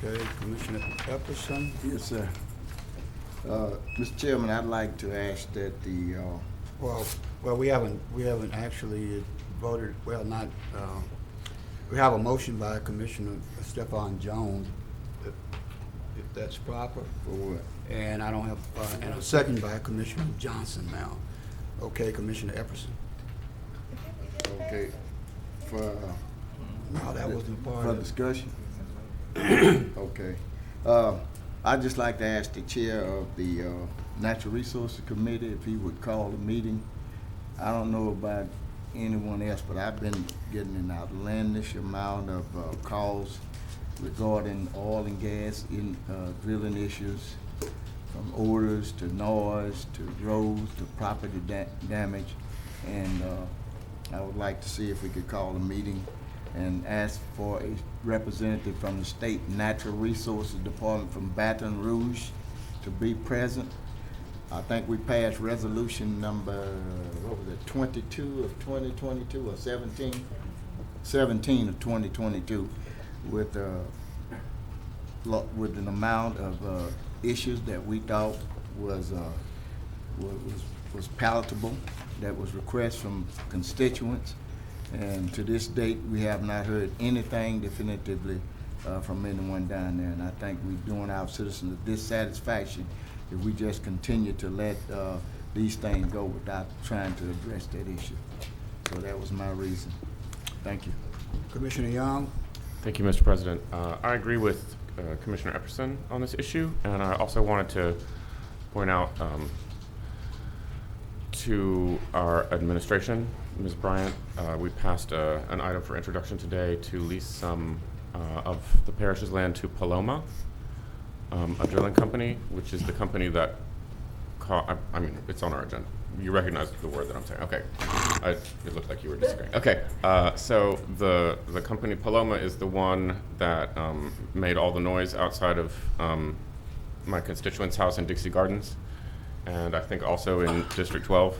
Okay, Commissioner Epperson. Yes, sir. Mr. Chairman, I'd like to ask that the, Well, we haven't actually voted, well, not, we have a motion by Commissioner Stephon Jones, if that's proper. For what? And I don't have, and a second by Commissioner Johnson now. Okay, Commissioner Epperson. Okay, for, No, that wasn't part for of it. discussion? Okay. I'd just like to ask the chair of the Natural Resources Committee if he would call the meeting. I don't know about anyone else, but I've been getting an outlandish amount of calls regarding oil and gas in drilling issues, from odors to noise to roads to property damage. And I would like to see if we could call a meeting and ask for a representative from the State Natural Resources Department from Baton Rouge to be present. I think we passed resolution number, what was it, 22 of 2022 or 17? 17 of 2022 with an amount of issues that we thought was palatable, that was requests from constituents. And to this date, we have not heard anything definitively from anyone down there. And I think we're doing our citizens a dissatisfaction if we just continue to let these things go without trying to address that issue. So that was my reason. Thank you. Commissioner Young? Thank you, Mr. President. I agree with Commissioner Epperson on this issue, and I also wanted to point out to our administration, Ms. Bryant, we passed an item for introduction today to lease some of the parish's land to Paloma, a drilling company, which is the company that, I mean, it's on our agenda. You recognize the word that I'm saying. Okay. It looked like you were disagreeing. Okay. So the company Paloma is the one that made all the noise outside of my constituent's house in Dixie Gardens, and I think also in District 12.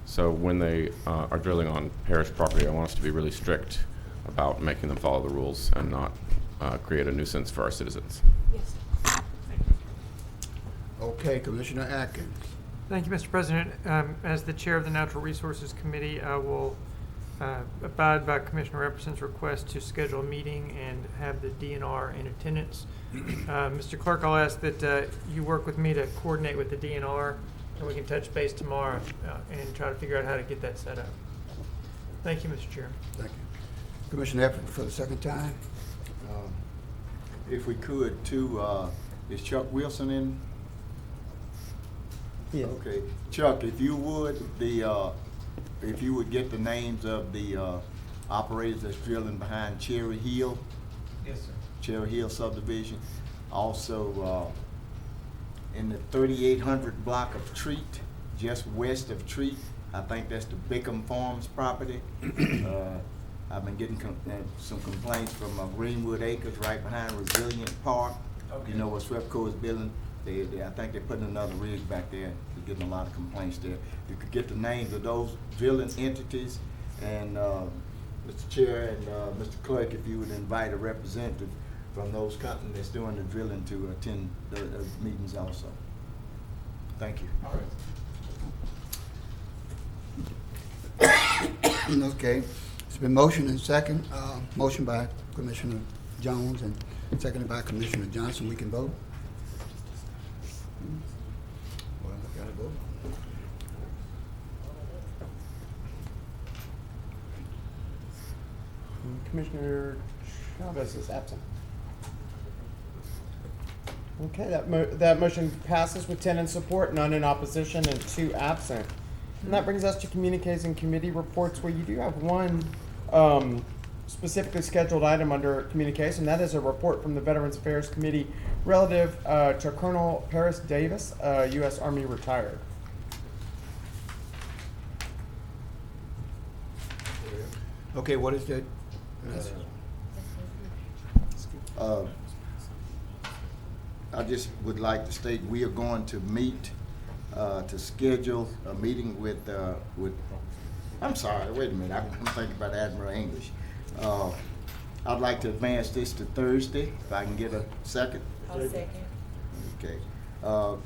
So when they are drilling on parish property, I want us to be really strict about making them follow the rules and not create a nuisance for our citizens. Yes. Okay, Commissioner Atkins. Thank you, Mr. President. As the chair of the Natural Resources Committee, I will abide by Commissioner Epperson's request to schedule a meeting and have the DNR in attendance. Mr. Clerk, I'll ask that you work with me to coordinate with the DNR, and we can touch base tomorrow and try to figure out how to get that set up. Thank you, Mr. Chair. Thank you. Commissioner Epperson for the second time. If we could, too, is Chuck Wilson in? Yes. Okay, Chuck, if you would, if you would get the names of the operators that's drilling behind Cherry Hill. Yes, sir. Cherry Hill subdivision. Also, in the 3800 block of Treat, just west of Treat, I think that's the Bickham Farms property. I've been getting some complaints from Greenwood Acres right behind Resilient Park. Okay. You know what Swepco is building? I think they're putting another rig back there. They're getting a lot of complaints there. You could get the names of those drilling entities, and Mr. Chair and Mr. Clerk, if you would invite a representative from those companies that's doing the drilling to attend the meetings also. Thank you. All right. Okay, it's been motion and second. Motion by Commissioner Jones and seconded by Commissioner Johnson. We can vote. Well, I gotta vote. Commissioner Chavez is absent. Okay, that motion passes with 10 in support, none in opposition, and 2 absent. And that brings us to communiques and committee reports, where you do have one specifically scheduled item under communiques, and that is a report from the Veterans Affairs Committee relative to Colonel Paris Davis, U.S. Army retired. Okay, what is that? I just would like to state we are going to meet to schedule a meeting with I'm sorry, wait a minute, I'm thinking about Admiral English. I'd like to advance this to Thursday, if I can get a second. I'll second. Okay.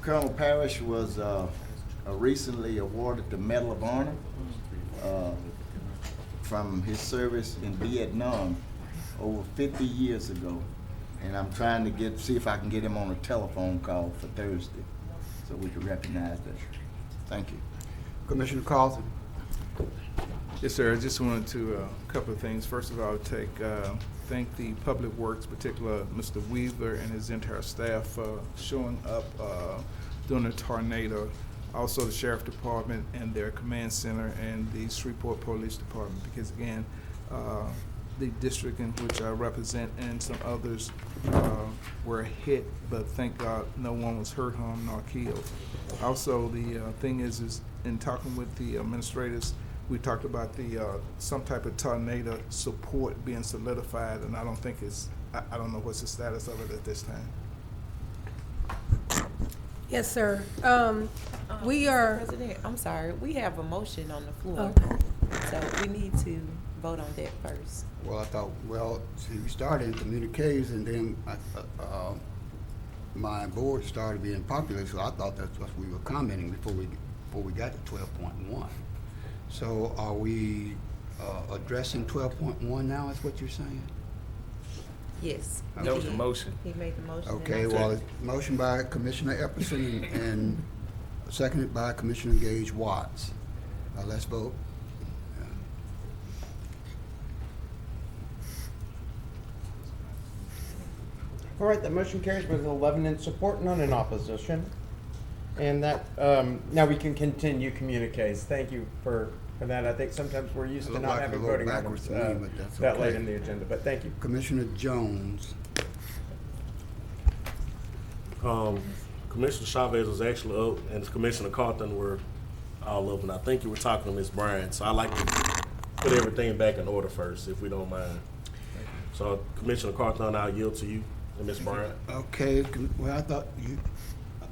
Colonel Parish was recently awarded the Medal of Honor from his service in Vietnam over 50 years ago. And I'm trying to see if I can get him on a telephone call for Thursday so we can recognize that. Thank you. Commissioner Carlson. Yes, sir. I just wanted to, a couple of things. First of all, thank the Public Works, particularly Mr. Weaver and his entire staff for showing up during the tornado. Also the Sheriff Department and their command center and the Shreveport Police Department, because again, the district in which I represent and some others were hit, but thank God no one was hurt, harmed, nor killed. Also, the thing is in talking with the administrators, we talked about the some type of tornado support being solidified, and I don't think I don't know what's the status of it at this time. Yes, sir. We are. President, I'm sorry. We have a motion on the floor, so we need to vote on that first. Well, I thought, see, we started in communiques, and then my board started being popular, so I thought that's what we were commenting before we got to 12.1. So are we addressing 12.1 now, is what you're saying? Yes. That was the motion. He made the motion. and Okay, I well, seconded. motion by Commissioner Epperson and seconded by Commissioner Gage Watts. Let's vote. All right, that motion carries with 11 in support, none in opposition. And that, now we can continue communiques. Thank you for that. I think sometimes we're used to Looked not like having a little voting backwards items to me, but that's that late okay. in the agenda, but thank you. Commissioner Jones. Commissioner Chavez was actually up, and Commissioner Carlton were all up, and I think you were talking to Ms. Bryan, so I'd like to put everything back in order first, if we don't mind. So Commissioner Carlton, I'll yield to you and Ms. Bryan. Okay, well, I thought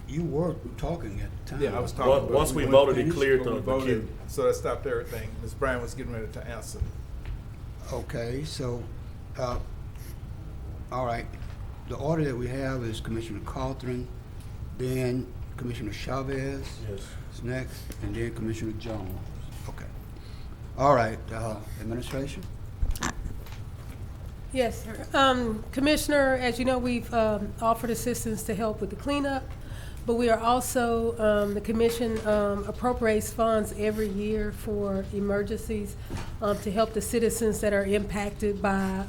you were talking at the time. Yeah, I was talking. Once we voted, it cleared When we the voted, queue. so that stopped everything. Ms. Bryan was getting ready to answer. Okay, so, all right. The order that we have is Commissioner Carlton, then Commissioner Chavez. Yes. Is next, and then Commissioner Jones. Okay. All right, administration? Yes, sir. Commissioner, as you know, we've offered assistance to help with the cleanup, but we are also, the commission appropriates funds every year for emergencies to help the citizens that are impacted by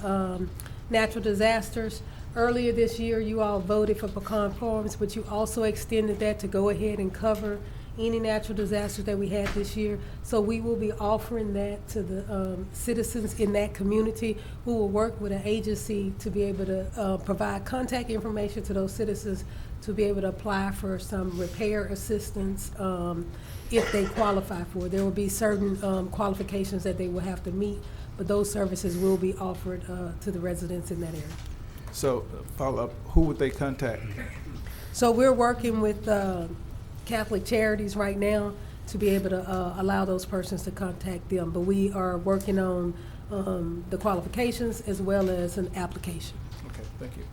natural disasters. Earlier this year, you all voted for pecan farms, but you also extended that to go ahead and cover any natural disasters that we had this year. So we will be offering that to the citizens in that community. We will work with an agency to be able to provide contact information to those citizens to be able to apply for some repair assistance if they qualify for it. There will be certain qualifications that they will have to meet, but those services will be offered to the residents in that area. So, follow up, who would they contact? So we're working with Catholic Charities right now to be able to allow those persons to contact them. But we are working on the qualifications as well as an application. Okay, thank you.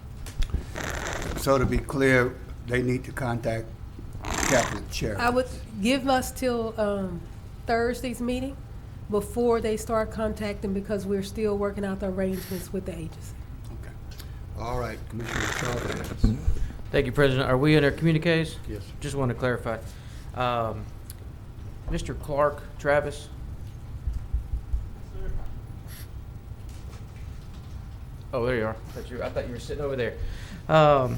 So to be clear, they need to contact Catholic Charities. I would give us till Thursday's meeting before they start contacting, because we're still working out the arrangements with the agency. All right, Commissioner Chavez. Thank you, President. Are we under communiques? Yes. Just want to clarify. Mr. Clark, Travis? Oh, there you are. I thought you were sitting over there. I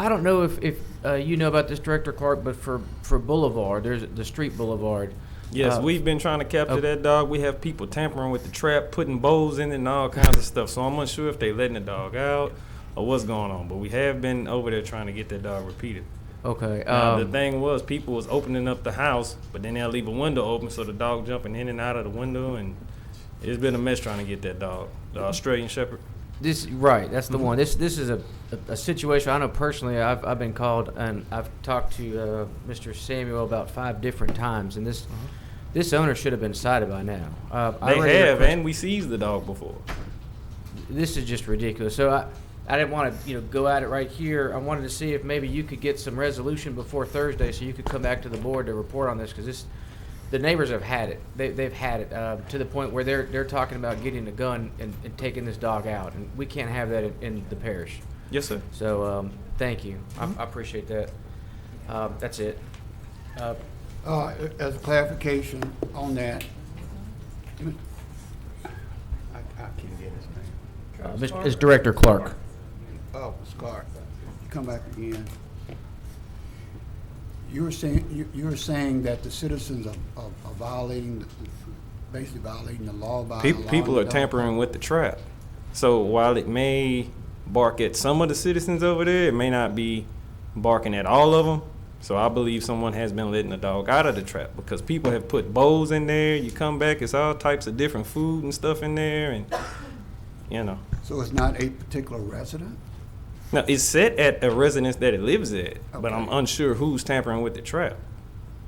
don't know if you know about this, Director Clark, but for Boulevard, there's the street Boulevard. Yes, we've been trying to capture that dog. We have people tampering with the trap, putting bowls in it and all kinds of stuff. So I'm unsure if they letting the dog out or what's going on. But we have been over there trying to get that dog repeated. Okay. The thing was, people was opening up the house, but then they'll leave a window open, so the dog jumping in and out of the window, and it's been a mess trying to get that dog, the Australian Shepherd. That's the one. This is a situation I know personally. I've been called, and I've talked to Mr. Samuel about 5 different times, and this owner should have been cited by now. And we seized the dog before. This is just ridiculous. So I didn't want to go at it right here. I wanted to see if maybe you could get some resolution before Thursday, so you could come back to the board to report on this, because the neighbors have had it. They've had it to the point where they're talking about getting a gun and taking this dog out, and we can't have that in the parish. Yes, sir. So thank you. I appreciate that. That's it. As a clarification on that, I can't get his name. It's Director Clark. Oh, Clark. You come back again. You were saying that the citizens are violating, basically violating the law by People are tampering with the trap. So while it may bark at some of the citizens over there, it may not be barking at all of them. So I believe someone has been letting the dog out of the trap, because people have put bowls in there. You come back, it's all types of different food and stuff in there, and So it's not a particular resident? No, it's set at a residence that it lives at, but I'm unsure who's tampering with the trap.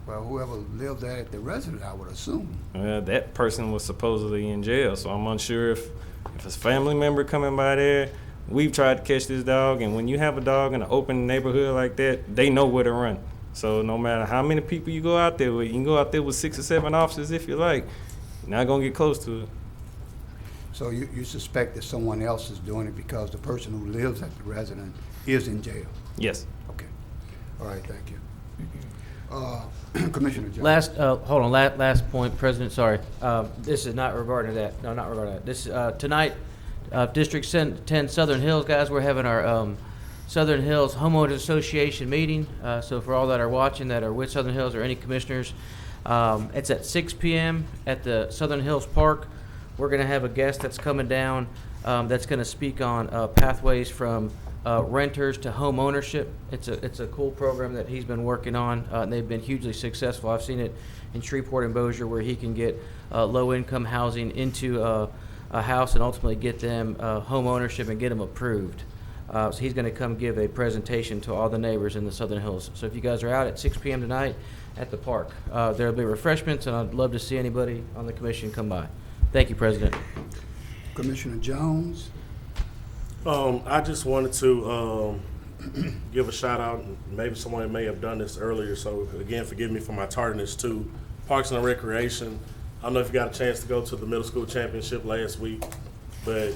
Well, whoever lived there at the residence, I would assume. That person was supposedly in jail, so I'm unsure if it's a family member coming by there. We've tried to catch this dog, and when you have a dog in an open neighborhood like that, they know where to run. So no matter how many people you go out there with, you can go out there with 6 or 7 officers if you like. You're not gonna get close to it. So you suspect that someone else is doing it because the person who lives at the residence is in jail? Yes. Okay. All right, thank you. Commissioner Jones. Hold on, last point, President, sorry. This is not regarding that. No, not regarding that. This, tonight, District 10 Southern Hills, guys, we're having our Southern Hills Homeowners Association meeting. So for all that are watching that are with Southern Hills or any commissioners, it's at 6 p.m. at the Southern Hills Park. We're going to have a guest that's coming down that's going to speak on pathways from renters to home ownership. It's a cool program that he's been working on, and they've been hugely successful. I've seen it in Shreveport and Bossier, where he can get low-income housing into a house and ultimately get them home ownership and get them approved. So he's going to come give a presentation to all the neighbors in the Southern Hills. So if you guys are out at 6 p.m. tonight at the park, there'll be refreshments, and I'd love to see anybody on the commission come by. Thank you, President. Commissioner Jones. I just wanted to give a shout out. Maybe someone may have done this earlier, so again, forgive me for my tardiness too. Parks and Recreation. I don't know if you got a chance to go to the middle school championship last week, but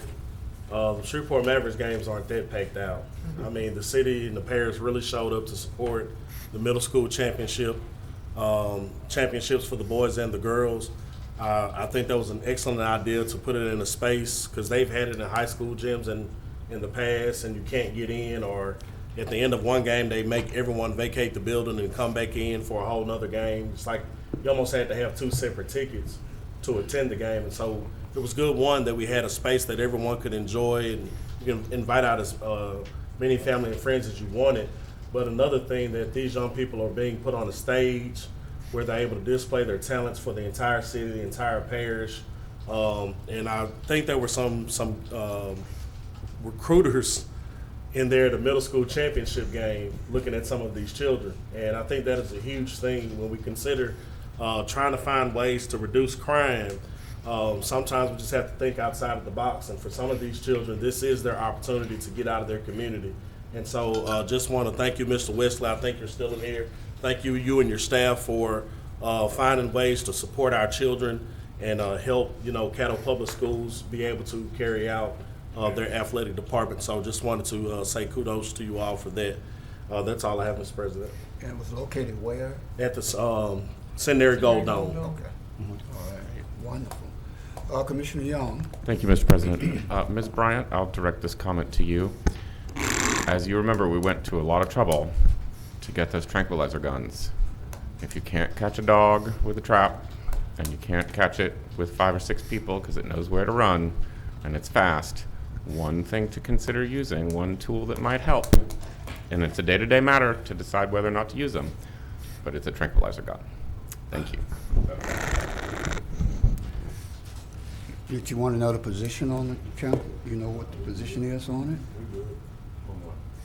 the Shreveport Mavericks games aren't that packed out. I mean, the city and the parish really showed up to support the middle school championships for the boys and the girls. I think that was an excellent idea to put it in a space, because they've had it in high school gyms in the past, and you can't get in, or at the end of one game they make everyone vacate the building and come back in for a whole nother game. It's like you almost had to have two separate tickets to attend the game. And so it was good, one, that we had a space that everyone could enjoy, and you can invite out as many family and friends as you wanted. But another thing, that these young people are being put on a stage where they're able to display their talents for the entire city, the entire parish. And I think there were some recruiters in there at the middle school championship game looking at some of these children. And I think that is a huge thing when we consider trying to find ways to reduce crime. Sometimes we just have to think outside of the box. And for some of these children, this is their opportunity to get out of their community. And so just want to thank you, Mr. Wesley. I think you're still in here. Thank you and your staff for finding ways to support our children and help, Caddo Public Schools be able to carry out their athletic department. So just wanted to say kudos to you all for that. That's all I have, Mr. President. And it was located where? At the Centenary Gold Dome. Okay. All right, wonderful. Commissioner Young. Thank you, Mr. President. Ms. Bryant, I'll direct this comment to you. As you remember, we went to a lot of trouble to get those tranquilizer guns. If you can't catch a dog with a trap, and you can't catch it with 5 or 6 people because it knows where to run and it's fast, one thing to consider using, one tool that might help, and it's a day-to-day matter to decide whether or not to use them, but it's a tranquilizer gun. Thank you. Did you want to know the position on the you know what the position is on it?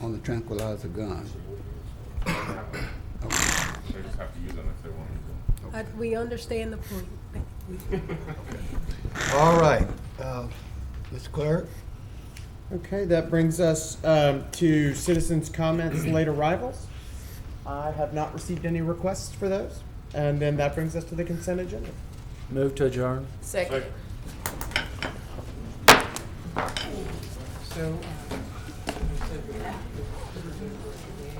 On the tranquilizer gun. They just have to use them if they want to use them. We understand the point. All right. Mr. Clerk? Okay, that brings us to citizens' comments, late arrivals. I have not received any requests for those. And then that brings us to the consent agenda. Move to adjourn. Second. So